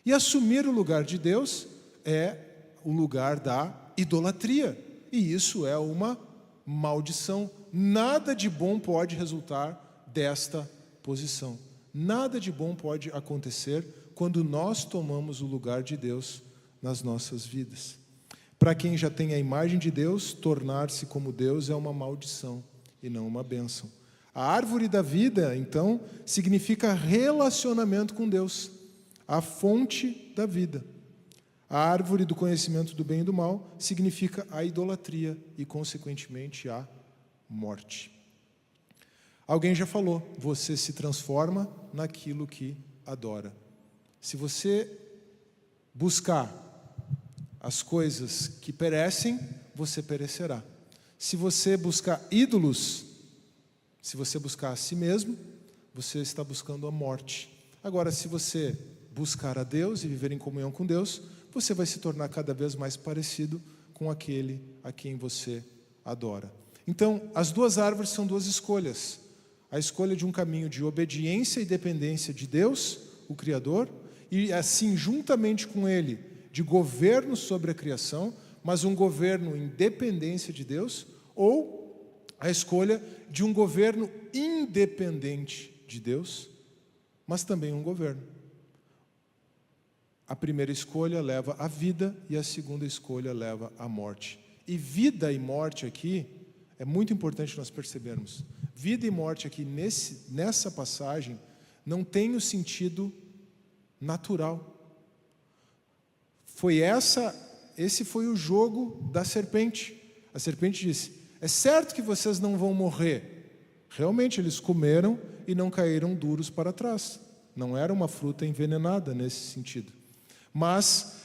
E assumir o lugar de Deus é o lugar da idolatria. E isso é uma maldição. Nada de bom pode resultar desta posição. Nada de bom pode acontecer quando nós tomamos o lugar de Deus nas nossas vidas. Para quem já tem a imagem de Deus, tornar-se como Deus é uma maldição e não uma bênção. A árvore da vida, então, significa relacionamento com Deus, a fonte da vida. A árvore do conhecimento do bem e do mal significa a idolatria e, consequentemente, a morte. Alguém já falou, você se transforma naquilo que adora. Se você buscar as coisas que perecem, você perecerá. Se você buscar ídolos, se você buscar a si mesmo, você está buscando a morte. Agora, se você buscar a Deus e viver em comunhão com Deus, você vai se tornar cada vez mais parecido com aquele a quem você adora. Então, as duas árvores são duas escolhas. A escolha de um caminho de obediência e dependência de Deus, o Criador, e assim, juntamente com Ele, de governo sobre a criação, mas um governo em dependência de Deus, ou a escolha de um governo independente de Deus, mas também um governo. A primeira escolha leva à vida e a segunda escolha leva à morte. E vida e morte aqui, é muito importante nós percebermos. Vida e morte aqui nessa passagem não tem o sentido natural. Esse foi o jogo da serpente. A serpente disse, é certo que vocês não vão morrer. Realmente eles comeram e não caíram duros para trás. Não era uma fruta envenenada nesse sentido. Mas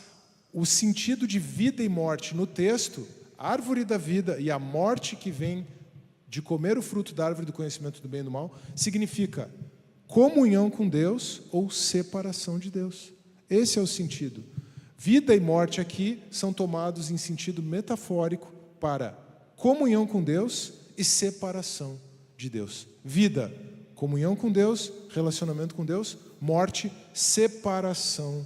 o sentido de vida e morte no texto, a árvore da vida e a morte que vem de comer o fruto da árvore do conhecimento do bem e do mal, significa comunhão com Deus ou separação de Deus. Esse é o sentido. Vida e morte aqui são tomados em sentido metafórico para comunhão com Deus e separação de Deus. Vida, comunhão com Deus, relacionamento com Deus. Morte, separação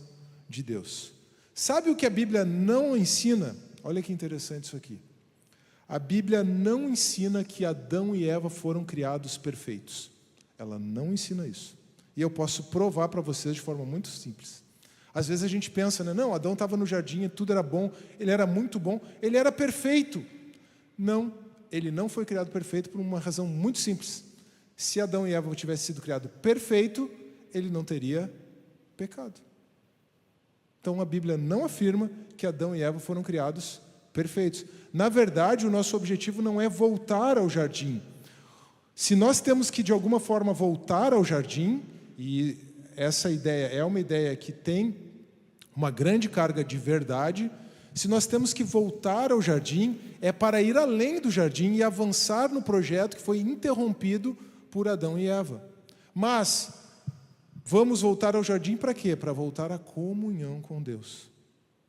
de Deus. Sabe o que a Bíblia não ensina? Olha que interessante isso aqui. A Bíblia não ensina que Adão e Eva foram criados perfeitos. Ela não ensina isso. E eu posso provar para vocês de forma muito simples. Às vezes a gente pensa, né? Não, Adão estava no jardim e tudo era bom, ele era muito bom, ele era perfeito. Não, ele não foi criado perfeito por uma razão muito simples. Se Adão e Eva tivessem sido criados perfeito, ele não teria pecado. Então a Bíblia não afirma que Adão e Eva foram criados perfeitos. Na verdade, o nosso objetivo não é voltar ao jardim. Se nós temos que de alguma forma voltar ao jardim, e essa ideia é uma ideia que tem uma grande carga de verdade, se nós temos que voltar ao jardim, é para ir além do jardim e avançar no projeto que foi interrompido por Adão e Eva. Mas vamos voltar ao jardim para quê? Para voltar à comunhão com Deus.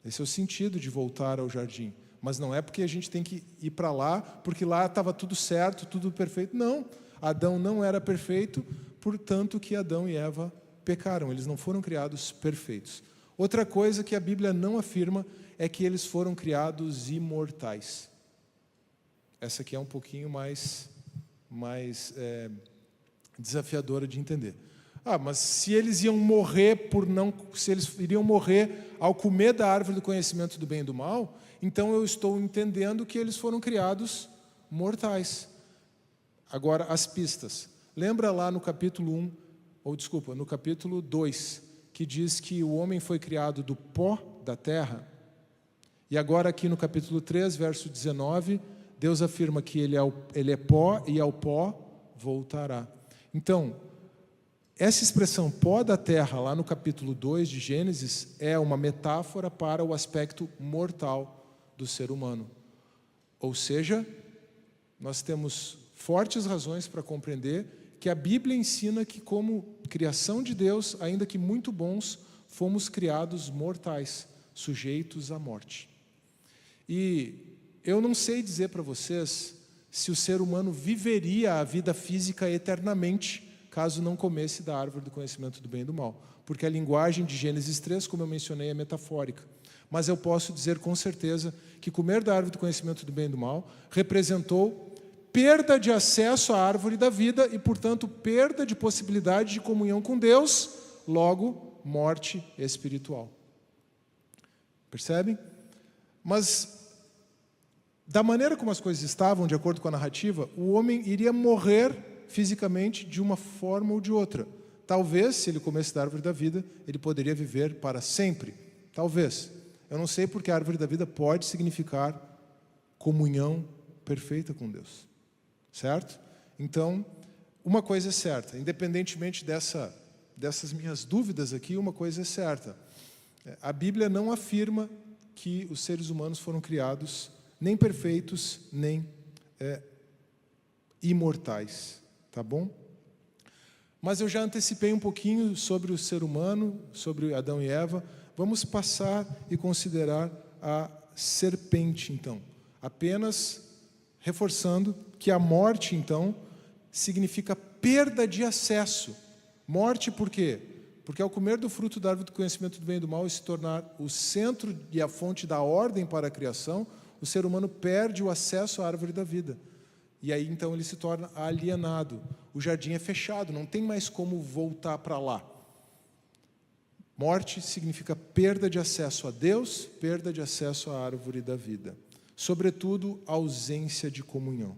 Esse é o sentido de voltar ao jardim. Mas não é porque a gente tem que ir para lá, porque lá estava tudo certo, tudo perfeito. Não, Adão não era perfeito, portanto que Adão e Eva pecaram. Eles não foram criados perfeitos. Outra coisa que a Bíblia não afirma é que eles foram criados imortais. Essa aqui é um pouquinho mais desafiadora de entender. Mas se eles iam morrer se eles iriam morrer ao comer da árvore do conhecimento do bem e do mal, então eu estou entendendo que eles foram criados mortais. Agora, as pistas. Lembra lá no capítulo 2, que diz que o homem foi criado do pó da terra? E agora aqui no capítulo 3, verso 19, Deus afirma que ele é pó e ao pó voltará. Então, essa expressão pó da terra, lá no capítulo 2 de Gênesis, é uma metáfora para o aspecto mortal do ser humano. Ou seja, nós temos fortes razões para compreender que a Bíblia ensina que, como criação de Deus, ainda que muito bons, fomos criados mortais, sujeitos à morte. E eu não sei dizer para vocês se o ser humano viveria a vida física eternamente, caso não comesse da árvore do conhecimento do bem e do mal. Porque a linguagem de Gênesis 3, como eu mencionei, é metafórica. Mas eu posso dizer com certeza que comer da árvore do conhecimento do bem e do mal representou perda de acesso à árvore da vida e, portanto, perda de possibilidade de comunhão com Deus, logo, morte espiritual. Percebem? Mas, da maneira como as coisas estavam, de acordo com a narrativa, o homem iria morrer fisicamente de uma forma ou de outra. Talvez, se ele comesse da árvore da vida, ele poderia viver para sempre. Talvez. Eu não sei porque a árvore da vida pode significar comunhão perfeita com Deus. Certo? Então, uma coisa é certa, independentemente dessas minhas dúvidas aqui, uma coisa é certa. A Bíblia não afirma que os seres humanos foram criados nem perfeitos, nem imortais. Tá bom? Mas eu já antecipei um pouquinho sobre o ser humano, sobre Adão e Eva. Vamos passar e considerar a serpente, então. Apenas reforçando que a morte, então, significa perda de acesso. Morte por quê? Porque ao comer do fruto da árvore do conhecimento do bem e do mal e se tornar o centro e a fonte da ordem para a criação, o ser humano perde o acesso à árvore da vida. E aí, então, ele se torna alienado. O jardim é fechado, não tem mais como voltar para lá. Morte significa perda de acesso a Deus, perda de acesso à árvore da vida. Sobretudo, ausência de comunhão.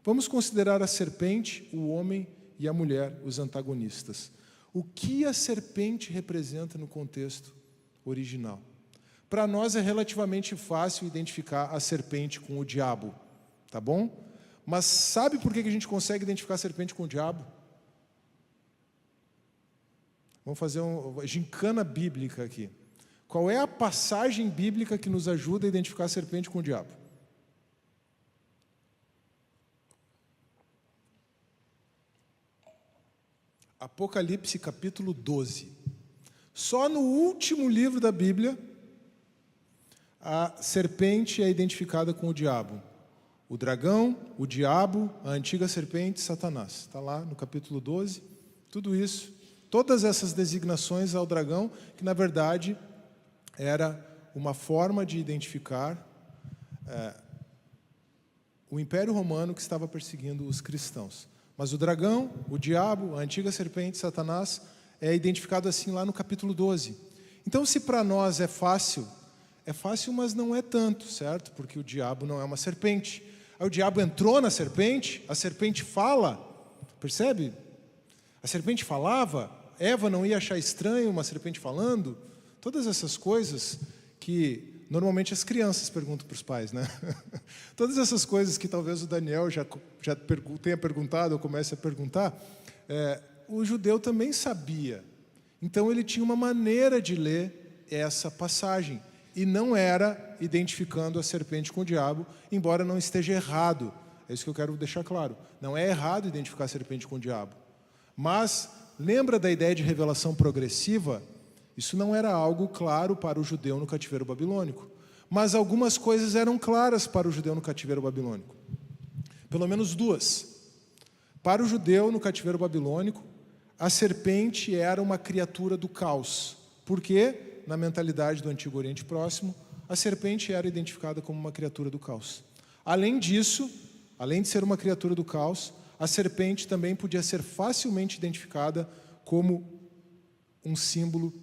Vamos considerar a serpente, o homem e a mulher, os antagonistas. O que a serpente representa no contexto original? Para nós é relativamente fácil identificar a serpente com o diabo, tá bom? Mas sabe por que a gente consegue identificar a serpente com o diabo? Vamos fazer uma gincana bíblica aqui. Qual é a passagem bíblica que nos ajuda a identificar a serpente com o diabo? Apocalipse capítulo 12. Só no último livro da Bíblia, a serpente é identificada com o diabo. O dragão, o diabo, a antiga serpente, Satanás. Está lá no capítulo 12, tudo isso. Todas essas designações ao dragão, que na verdade era uma forma de identificar o Império Romano que estava perseguindo os cristãos. Mas o dragão, o diabo, a antiga serpente, Satanás, é identificado assim lá no capítulo 12. Então, se para nós é fácil, mas não é tanto, certo? Porque o diabo não é uma serpente. Aí o diabo entrou na serpente, a serpente fala, percebe? A serpente falava, Eva não ia achar estranho uma serpente falando? Todas essas coisas que normalmente as crianças perguntam para os pais, né? Todas essas coisas que talvez o Daniel já tenha perguntado ou comece a perguntar, o judeu também sabia. Então ele tinha uma maneira de ler essa passagem. E não era identificando a serpente com o diabo, embora não esteja errado. É isso que eu quero deixar claro. Não é errado identificar a serpente com o diabo. Mas, lembra da ideia de revelação progressiva? Isso não era algo claro para o judeu no cativeiro babilônico. Mas algumas coisas eram claras para o judeu no cativeiro babilônico. Pelo menos duas. Para o judeu no cativeiro babilônico, a serpente era uma criatura do caos. Por quê? Na mentalidade do Antigo Oriente Próximo, a serpente era identificada como uma criatura do caos. Além disso, além de ser uma criatura do caos, a serpente também podia ser facilmente identificada como um símbolo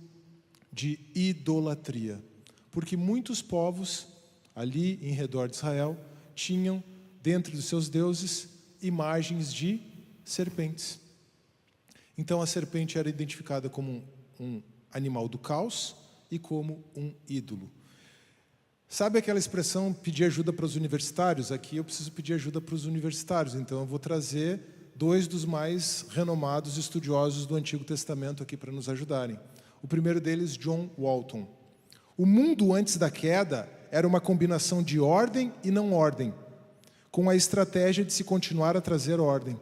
de idolatria. Porque muitos povos ali em redor de Israel tinham, dentro dos seus deuses, imagens de serpentes. Então a serpente era identificada como um animal do caos e como um ídolo. Sabe aquela expressão pedir ajuda para os universitários? Aqui eu preciso pedir ajuda para os universitários, então eu vou trazer dois dos mais renomados estudiosos do Antigo Testamento aqui para nos ajudarem. O primeiro deles, John Walton. O mundo antes da queda era uma combinação de ordem e não ordem, com a estratégia de se continuar a trazer ordem.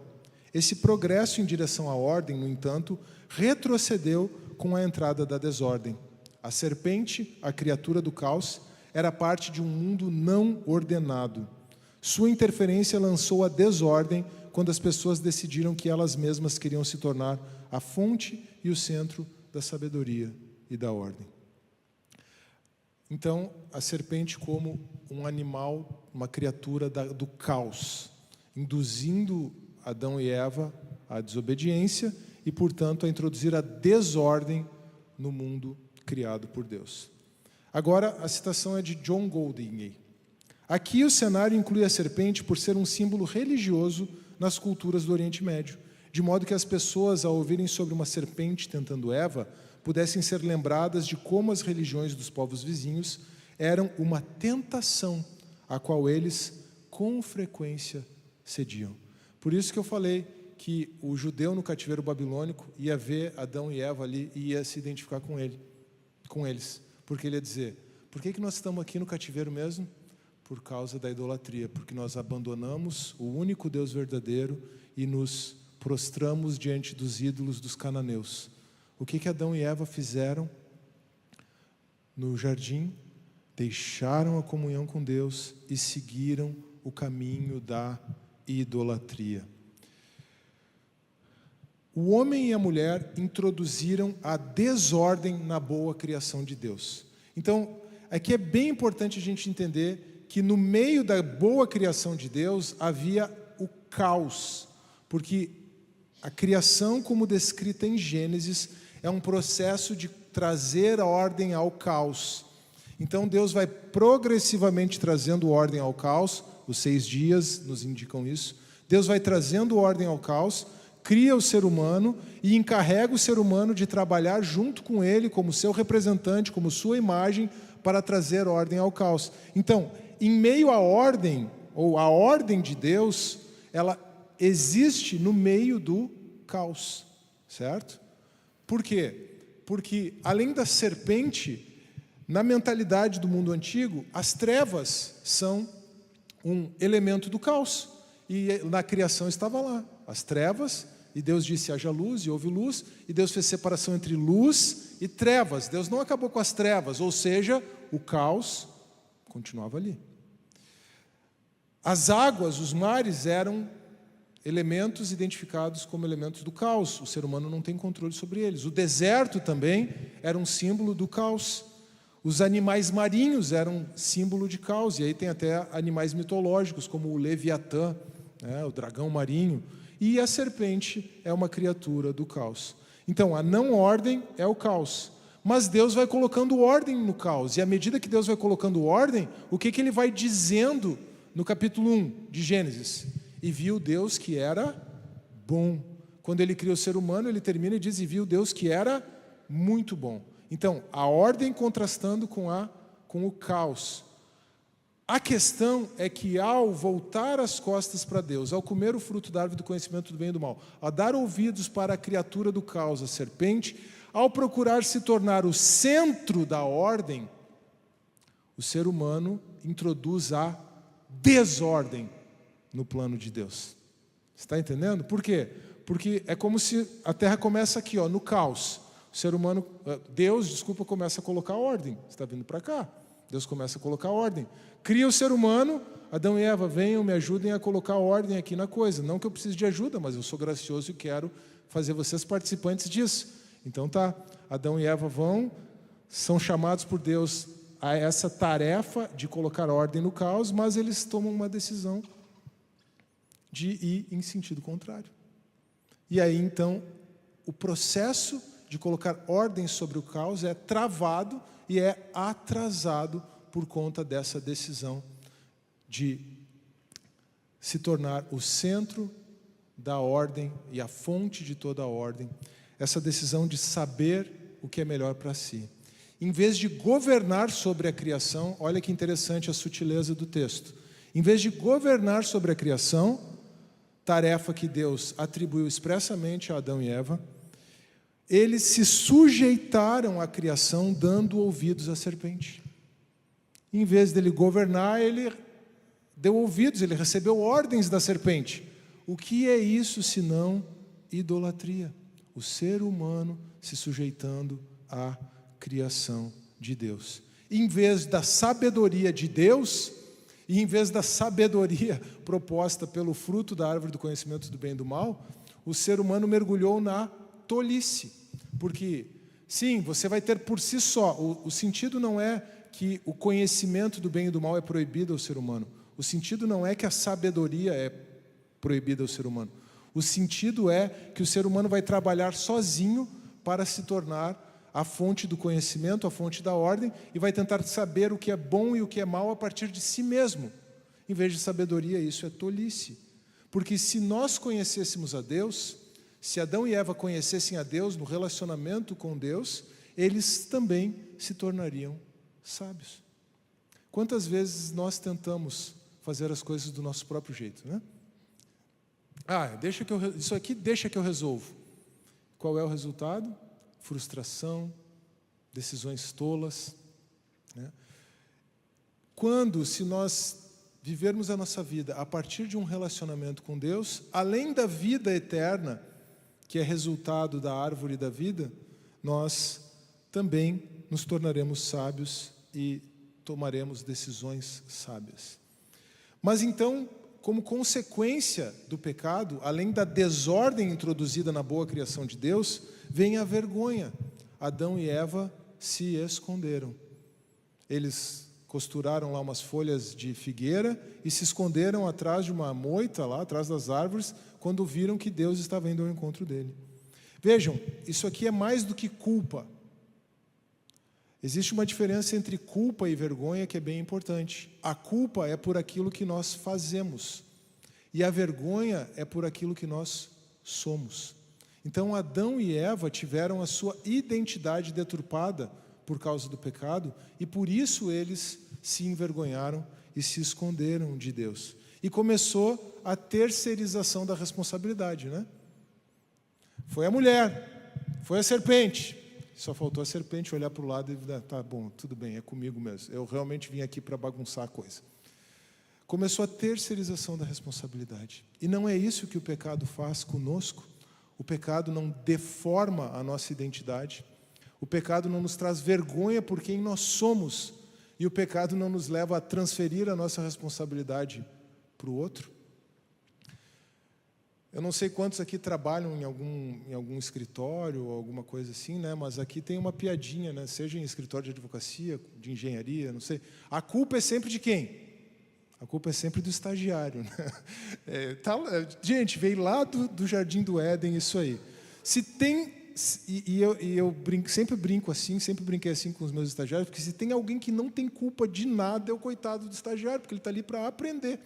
Esse progresso em direção à ordem, no entanto, retrocedeu com a entrada da desordem. A serpente, a criatura do caos, era parte de um mundo não ordenado. Sua interferência lançou a desordem quando as pessoas decidiram que elas mesmas queriam se tornar a fonte e o centro da sabedoria e da ordem. Então, a serpente como um animal, uma criatura do caos, induzindo Adão e Eva à desobediência e, portanto, a introduzir a desordem no mundo criado por Deus. Agora, a citação é de John Golding. Aqui o cenário inclui a serpente por ser um símbolo religioso nas culturas do Oriente Médio, de modo que as pessoas, ao ouvirem sobre uma serpente tentando Eva, pudessem ser lembradas de como as religiões dos povos vizinhos eram uma tentação a qual eles, com frequência, cediam. Por isso que eu falei que o judeu no cativeiro babilônico ia ver Adão e Eva ali e ia se identificar com eles. Porque ele ia dizer, por que nós estamos aqui no cativeiro mesmo? Por causa da idolatria, porque nós abandonamos o único Deus verdadeiro e nos prostramos diante dos ídolos dos cananeus. O que Adão e Eva fizeram no jardim? Deixaram a comunhão com Deus e seguiram o caminho da idolatria. O homem e a mulher introduziram a desordem na boa criação de Deus. Então, aqui é bem importante a gente entender que no meio da boa criação de Deus havia o caos, porque a criação, como descrita em Gênesis, é um processo de trazer a ordem ao caos. Então Deus vai progressivamente trazendo ordem ao caos, os 6 dias nos indicam isso. Deus vai trazendo ordem ao caos, cria o ser humano e encarrega o ser humano de trabalhar junto com ele, como seu representante, como sua imagem, para trazer ordem ao caos. Então, em meio à ordem, ou a ordem de Deus, ela existe no meio do caos, certo? Por quê? Porque, além da serpente, na mentalidade do mundo antigo, as trevas são um elemento do caos. E na criação estava lá, as trevas, e Deus disse, haja luz, e houve luz, e Deus fez separação entre luz e trevas. Deus não acabou com as trevas, ou seja, o caos continuava ali. As águas, os mares, eram elementos identificados como elementos do caos. O ser humano não tem controle sobre eles. O deserto também era um símbolo do caos. Os animais marinhos eram símbolo de caos. E aí tem até animais mitológicos, como o Leviatã, né, o dragão marinho. E a serpente é uma criatura do caos. Então, a não ordem é o caos. Mas Deus vai colocando ordem no caos. E à medida que Deus vai colocando ordem, o que Ele vai dizendo no capítulo 1 de Gênesis? E viu Deus que era bom. Quando Ele cria o ser humano, Ele termina e diz, e viu Deus que era muito bom. Então, a ordem contrastando com o caos. A questão é que ao voltar as costas para Deus, ao comer o fruto da árvore do conhecimento do bem e do mal, a dar ouvidos para a criatura do caos, a serpente, ao procurar se tornar o centro da ordem, o ser humano introduz a desordem no plano de Deus. Você está entendendo? Por quê? Porque é como se a terra começa aqui, no caos. O ser humano, Deus, começa a colocar ordem. Você está vindo para cá. Deus começa a colocar ordem. Cria o ser humano, Adão e Eva, venham, me ajudem a colocar ordem aqui na coisa. Não que eu precise de ajuda, mas eu sou gracioso e quero fazer vocês participantes disso. Então tá, Adão e Eva são chamados por Deus a essa tarefa de colocar ordem no caos, mas eles tomam uma decisão de ir em sentido contrário. E aí então, o processo de colocar ordem sobre o caos é travado e é atrasado por conta dessa decisão de se tornar o centro da ordem e a fonte de toda a ordem, essa decisão de saber o que é melhor para si. Em vez de governar sobre a criação, olha que interessante a sutileza do texto. Em vez de governar sobre a criação, tarefa que Deus atribuiu expressamente a Adão e Eva, eles se sujeitaram à criação dando ouvidos à serpente. Em vez dele governar, ele deu ouvidos, ele recebeu ordens da serpente. O que é isso senão idolatria? O ser humano se sujeitando à criação de Deus. Em vez da sabedoria de Deus, e em vez da sabedoria proposta pelo fruto da árvore do conhecimento do bem e do mal, o ser humano mergulhou na tolice. Porque, sim, você vai ter por si só, o sentido não é que o conhecimento do bem e do mal é proibido ao ser humano. O sentido não é que a sabedoria é proibida ao ser humano. O sentido é que o ser humano vai trabalhar sozinho para se tornar a fonte do conhecimento, a fonte da ordem, e vai tentar saber o que é bom e o que é mal a partir de si mesmo. Em vez de sabedoria, isso é tolice. Porque se nós conhecêssemos a Deus, se Adão e Eva conhecessem a Deus no relacionamento com Deus, eles também se tornariam sábios. Quantas vezes nós tentamos fazer as coisas do nosso próprio jeito, né? Isso aqui deixa que eu resolvo. Qual é o resultado? Frustração, decisões tolas, né? Se nós vivermos a nossa vida a partir de um relacionamento com Deus, além da vida eterna, que é resultado da árvore da vida, nós também nos tornaremos sábios e tomaremos decisões sábias. Mas então, como consequência do pecado, além da desordem introduzida na boa criação de Deus, vem a vergonha. Adão e Eva se esconderam. Eles costuraram lá umas folhas de figueira e se esconderam atrás de uma moita, lá atrás das árvores, quando viram que Deus estava indo ao encontro dele. Vejam, isso aqui é mais do que culpa. Existe uma diferença entre culpa e vergonha que é bem importante. A culpa é por aquilo que nós fazemos, e a vergonha é por aquilo que nós somos. Então, Adão e Eva tiveram a sua identidade deturpada por causa do pecado, e por isso eles se envergonharam e se esconderam de Deus. E começou a terceirização da responsabilidade, né? Foi a mulher, foi a serpente. Só faltou a serpente olhar para o lado e dizer, tá bom, tudo bem, é comigo mesmo. Eu realmente vim aqui para bagunçar a coisa. Começou a terceirização da responsabilidade. E não é isso que o pecado faz conosco. O pecado não deforma a nossa identidade. O pecado não nos traz vergonha por quem nós somos. E o pecado não nos leva a transferir a nossa responsabilidade para o outro. Eu não sei quantos aqui trabalham em algum escritório ou alguma coisa assim, né? Mas aqui tem uma piadinha, né? Seja em escritório de advocacia, de engenharia, não sei. A culpa é sempre de quem? A culpa é sempre do estagiário, né? Gente, veio lá do Jardim do Éden isso aí. Se tem... eu sempre brinco assim, sempre brinquei assim com os meus estagiários, porque se tem alguém que não tem culpa de nada, é o coitado do estagiário, porque ele está ali para aprender.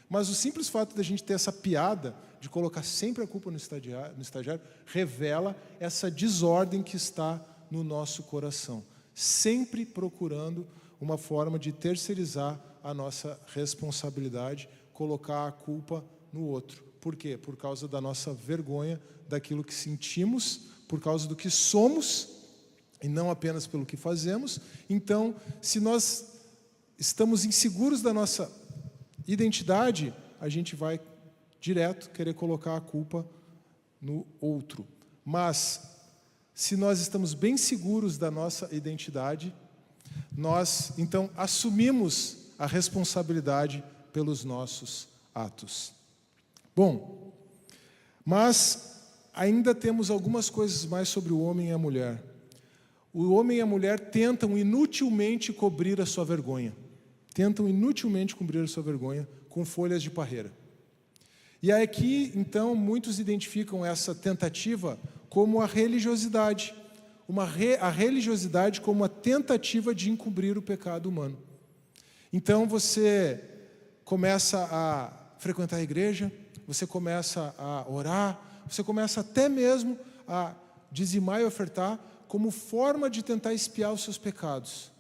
Mas o simples fato de a gente ter essa piada, de colocar sempre a culpa no estagiário, revela essa desordem que está no nosso coração. Sempre procurando uma forma de terceirizar a nossa responsabilidade, colocar a culpa no outro. Por quê? Por causa da nossa vergonha, daquilo que sentimos, por causa do que somos, e não apenas pelo que fazemos. Então, se nós estamos inseguros da nossa identidade, a gente vai direto querer colocar a culpa no outro. Mas, se nós estamos bem seguros da nossa identidade, nós, então, assumimos a responsabilidade pelos nossos atos. Bom, mas ainda temos algumas coisas mais sobre o homem e a mulher. O homem e a mulher tentam inutilmente cobrir a sua vergonha. Tentam inutilmente cobrir a sua vergonha com folhas de parreira. E aqui, então, muitos identificam essa tentativa como a religiosidade. A religiosidade como a tentativa de encobrir o pecado humano. Então, você começa a frequentar a igreja, você começa a orar, você começa até mesmo a dizimar e ofertar como forma de tentar expiar os seus pecados.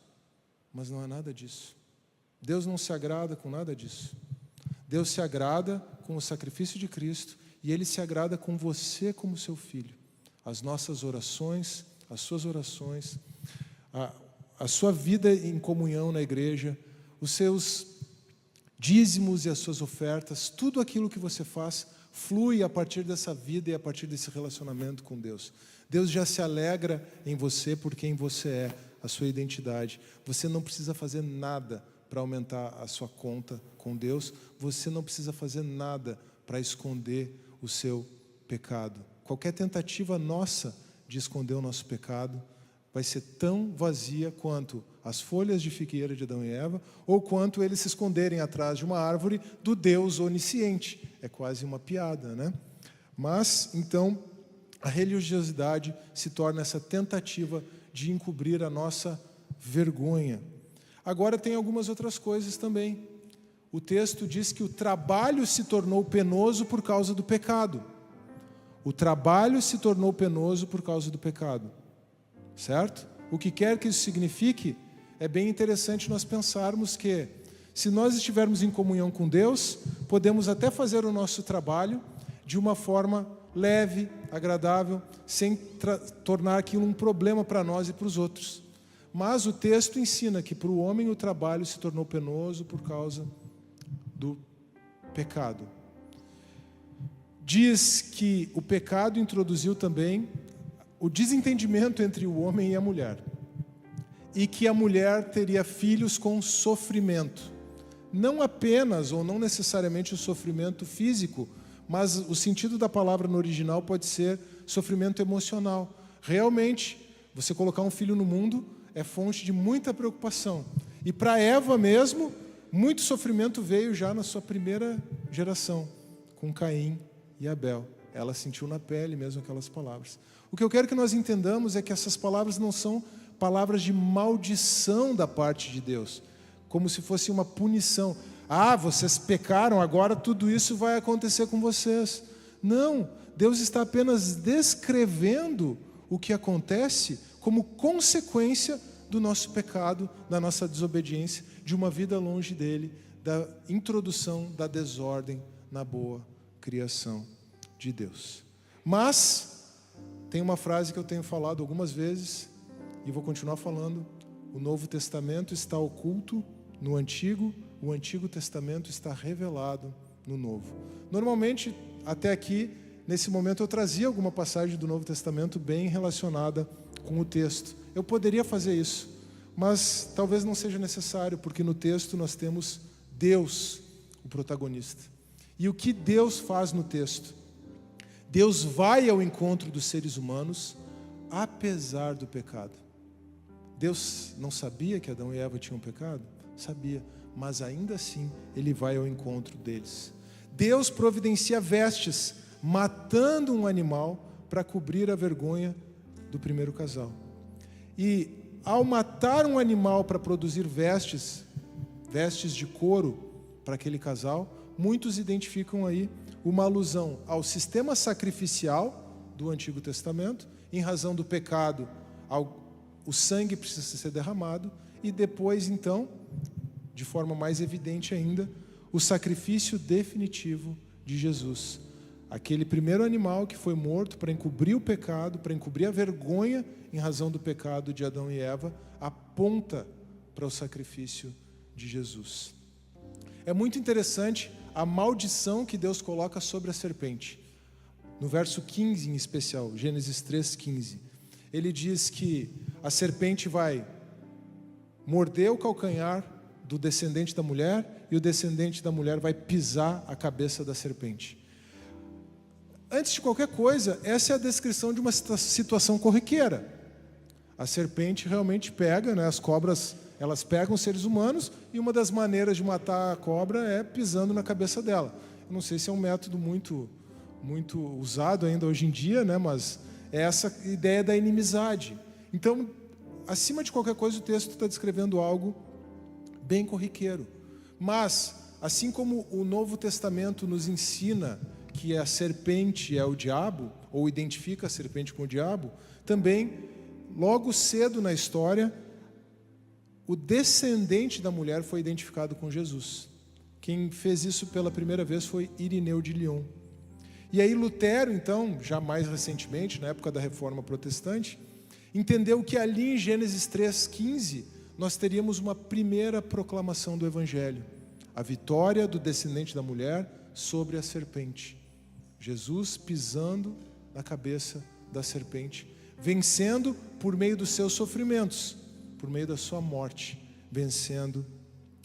Mas não é nada disso. Deus não se agrada com nada disso. Deus se agrada com o sacrifício de Cristo e Ele se agrada com você como seu filho. As nossas orações, as suas orações, a sua vida em comunhão na igreja, os seus dízimos e as suas ofertas, tudo aquilo que você faz flui a partir dessa vida e a partir desse relacionamento com Deus. Deus já se alegra em você por quem você é, a sua identidade. Você não precisa fazer nada para aumentar a sua conta com Deus. Você não precisa fazer nada para esconder o seu pecado. Qualquer tentativa nossa de esconder o nosso pecado vai ser tão vazia quanto as folhas de figueira de Adão e Eva, ou quanto eles se esconderem atrás de uma árvore do Deus onisciente. É quase uma piada, né? Mas, então, a religiosidade se torna essa tentativa de encobrir a nossa vergonha. Agora tem algumas outras coisas também. O texto diz que o trabalho se tornou penoso por causa do pecado. O trabalho se tornou penoso por causa do pecado. Certo? O que quer que isso signifique, é bem interessante nós pensarmos que, se nós estivermos em comunhão com Deus, podemos até fazer o nosso trabalho de uma forma leve, agradável, sem tornar aquilo um problema para nós e para os outros. Mas o texto ensina que para o homem o trabalho se tornou penoso por causa do pecado. Diz que o pecado introduziu também o desentendimento entre o homem e a mulher. E que a mulher teria filhos com sofrimento. Não apenas, ou não necessariamente o sofrimento físico, mas o sentido da palavra no original pode ser sofrimento emocional. Realmente, você colocar um filho no mundo é fonte de muita preocupação. E para Eva mesmo, muito sofrimento veio já na sua primeira geração, com Caim e Abel. Ela sentiu na pele mesmo aquelas palavras. O que eu quero que nós entendamos é que essas palavras não são palavras de maldição da parte de Deus, como se fosse uma punição. Ah, vocês pecaram, agora tudo isso vai acontecer com vocês. Não, Deus está apenas descrevendo o que acontece como consequência do nosso pecado, da nossa desobediência, de uma vida longe dele, da introdução da desordem na boa criação de Deus. Mas tem uma frase que eu tenho falado algumas vezes e vou continuar falando: o Novo Testamento está oculto no Antigo, o Antigo Testamento está revelado no Novo. Normalmente, até aqui, nesse momento, eu trazia alguma passagem do Novo Testamento bem relacionada com o texto. Eu poderia fazer isso, mas talvez não seja necessário, porque no texto nós temos Deus, o protagonista. E o que Deus faz no texto? Deus vai ao encontro dos seres humanos, apesar do pecado. Deus não sabia que Adão e Eva tinham pecado? Sabia, mas ainda assim Ele vai ao encontro deles. Deus providencia vestes, matando um animal para cobrir a vergonha do primeiro casal. E ao matar um animal para produzir vestes de couro para aquele casal, muitos identificam aí uma alusão ao sistema sacrificial do Antigo Testamento, em razão do pecado, o sangue precisa ser derramado, e depois, então, de forma mais evidente ainda, o sacrifício definitivo de Jesus. Aquele primeiro animal que foi morto para encobrir o pecado, para encobrir a vergonha em razão do pecado de Adão e Eva, aponta para o sacrifício de Jesus. É muito interessante a maldição que Deus coloca sobre a serpente. No verso 15 em especial, Gênesis 3:15, ele diz que a serpente vai morder o calcanhar do descendente da mulher e o descendente da mulher vai pisar a cabeça da serpente. Antes de qualquer coisa, essa é a descrição de uma situação corriqueira. A serpente realmente pega, né, as cobras, elas pegam os seres humanos, e uma das maneiras de matar a cobra é pisando na cabeça dela. Eu não sei se é um método muito usado ainda hoje em dia, né, mas é essa ideia da inimizade. Então, acima de qualquer coisa, o texto está descrevendo algo bem corriqueiro. Mas, assim como o Novo Testamento nos ensina que a serpente é o diabo, ou identifica a serpente com o diabo, também, logo cedo na história, o descendente da mulher foi identificado com Jesus. Quem fez isso pela primeira vez foi Irineu de Lyon. E aí Lutero, então, já mais recentemente, na época da Reforma Protestante, entendeu que ali em Gênesis 3:15, nós teríamos uma primeira proclamação do Evangelho. A vitória do descendente da mulher sobre a serpente. Jesus pisando na cabeça da serpente, vencendo por meio dos seus sofrimentos, por meio da sua morte, vencendo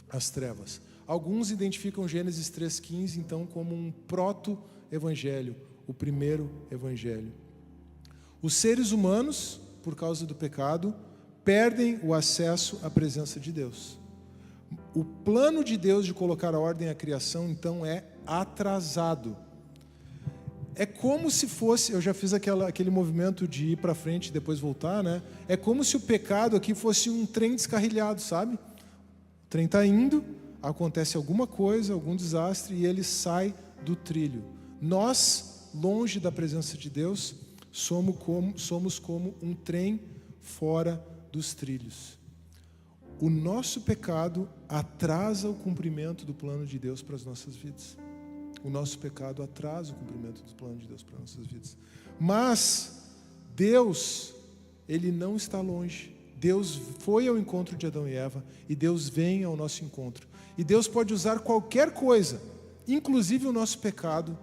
as trevas. Alguns identificam Gênesis 3:15, então, como um proto-evangelho, o primeiro evangelho. Os seres humanos, por causa do pecado, perdem o acesso à presença de Deus. O plano de Deus de colocar a ordem à criação, então, é atrasado. é como se fosse, eu já fiz aquele movimento de ir para frente e depois voltar, né? É como se o pecado aqui fosse um trem descarrilhado, sabe? O trem está indo, acontece alguma coisa, algum desastre, e ele sai do trilho. Nós, longe da presença de Deus, somos como um trem fora dos trilhos. O nosso pecado atrasa o cumprimento do plano de Deus para as nossas vidas. O nosso pecado atrasa o cumprimento do plano de Deus para as nossas vidas. Mas Deus, Ele não está longe. Deus foi ao encontro de Adão e Eva, e Deus vem ao nosso encontro. E Deus pode usar qualquer coisa, inclusive o nosso pecado,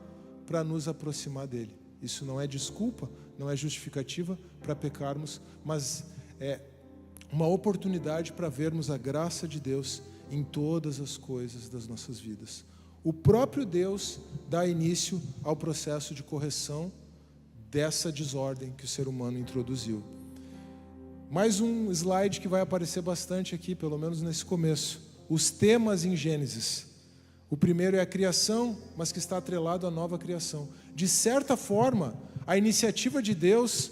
para nos aproximar dEle. Isso não é desculpa, não é justificativa para pecarmos, mas é uma oportunidade para vermos a graça de Deus em todas as coisas das nossas vidas. O próprio Deus dá início ao processo de correção dessa desordem que o ser humano introduziu. Mais um slide que vai aparecer bastante aqui, pelo menos nesse começo. Os temas em Gênesis. O primeiro é a criação, mas que está atrelado à nova criação. De certa forma, a iniciativa de Deus,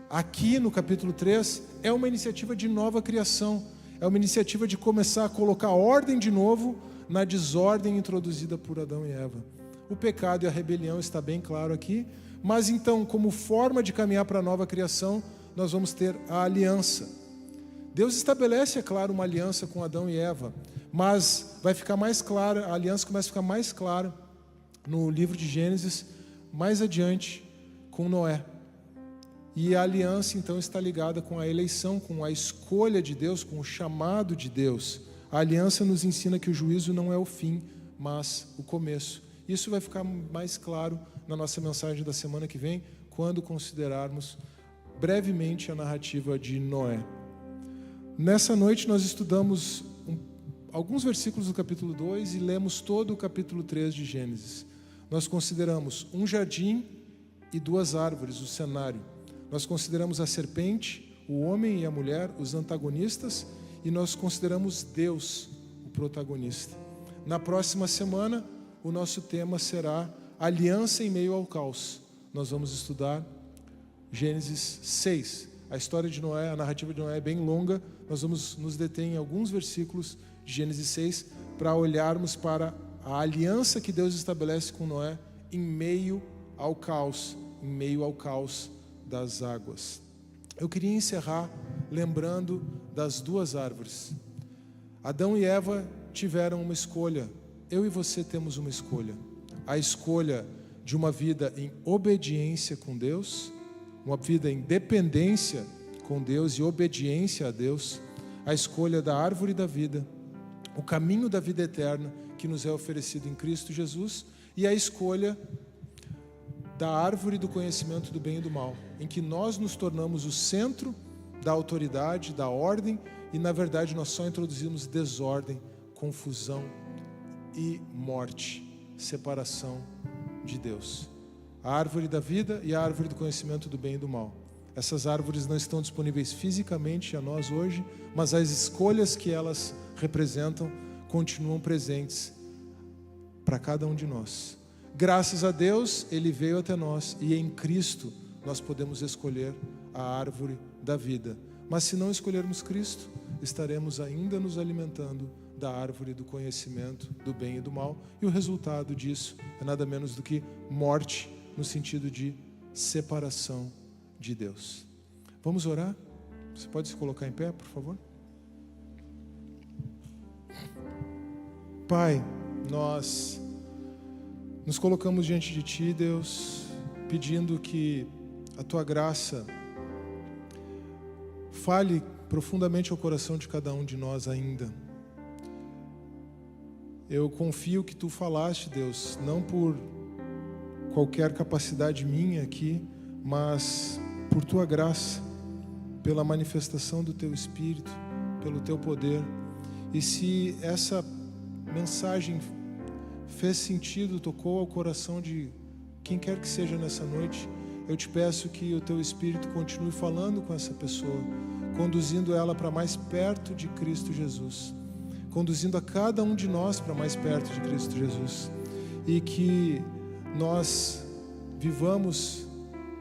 aqui no capítulo 3, é uma iniciativa de nova criação. É uma iniciativa de começar a colocar ordem de novo na desordem introduzida por Adão e Eva. O pecado e a rebelião está bem claro aqui, mas então, como forma de caminhar para a nova criação, nós vamos ter a aliança. Deus estabelece, é claro, uma aliança com Adão e Eva, mas vai ficar mais clara, a aliança começa a ficar mais clara no livro de Gênesis, mais adiante, com Noé. E a aliança, então, está ligada com a eleição, com a escolha de Deus, com o chamado de Deus. A aliança nos ensina que o juízo não é o fim, mas o começo. Isso vai ficar mais claro na nossa mensagem da semana que vem, quando considerarmos brevemente a narrativa de Noé. Nessa noite nós estudamos alguns versículos do capítulo 2 e lemos todo o capítulo 3 de Gênesis. Nós consideramos um jardim e duas árvores, o cenário. Nós consideramos a serpente, o homem e a mulher, os antagonistas, e nós consideramos Deus, o protagonista. Na próxima semana, o nosso tema será aliança em meio ao caos. Nós vamos estudar Gênesis 6. A história de Noé, a narrativa de Noé é bem longa. Nós vamos nos deter em alguns versículos de Gênesis 6 para olharmos para a aliança que Deus estabelece com Noé em meio ao caos das águas. Eu queria encerrar lembrando das duas árvores. Adão e Eva tiveram uma escolha. Eu e você temos uma escolha. A escolha de uma vida em obediência com Deus, uma vida em dependência com Deus e obediência a Deus, a escolha da árvore da vida, o caminho da vida eterna que nos é oferecido em Cristo Jesus, e a escolha da árvore do conhecimento do bem e do mal, em que nós nos tornamos o centro da autoridade, da ordem, e na verdade nós só introduzimos desordem, confusão e morte, separação de Deus. A árvore da vida e a árvore do conhecimento do bem e do mal. Essas árvores não estão disponíveis fisicamente a nós hoje, mas as escolhas que elas representam continuam presentes para cada um de nós. Graças a Deus, Ele veio até nós e em Cristo nós podemos escolher a árvore da vida. Mas se não escolhermos Cristo, estaremos ainda nos alimentando da árvore do conhecimento do bem e do mal, e o resultado disso é nada menos do que morte, no sentido de separação de Deus. Vamos orar? Você pode se colocar em pé, por favor? Pai, nós nos colocamos diante de Ti, Deus, pedindo que a Tua graça fale profundamente ao coração de cada um de nós ainda. Eu confio que Tu falaste, Deus, não por qualquer capacidade minha aqui, mas por Tua graça, pela manifestação do Teu Espírito, pelo Teu poder. E se essa mensagem fez sentido, tocou ao coração de quem quer que seja nessa noite, eu te peço que o Teu Espírito continue falando com essa pessoa, conduzindo ela para mais perto de Cristo Jesus, conduzindo a cada um de nós para mais perto de Cristo Jesus, e que nós vivamos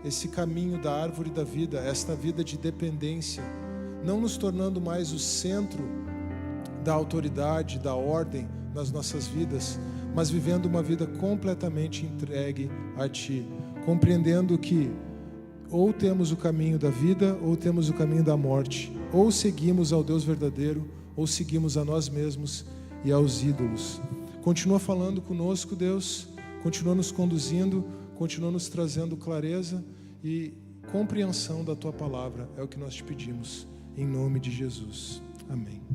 esse caminho da árvore da vida, esta vida de dependência, não nos tornando mais o centro da autoridade, da ordem nas nossas vidas, mas vivendo uma vida completamente entregue a Ti, compreendendo que ou temos o caminho da vida ou temos o caminho da morte, ou seguimos ao Deus verdadeiro ou seguimos a nós mesmos e aos ídolos. Continua falando conosco, Deus, continua nos conduzindo, continua nos trazendo clareza e compreensão da Tua palavra, é o que nós te pedimos, em nome de Jesus. Amém.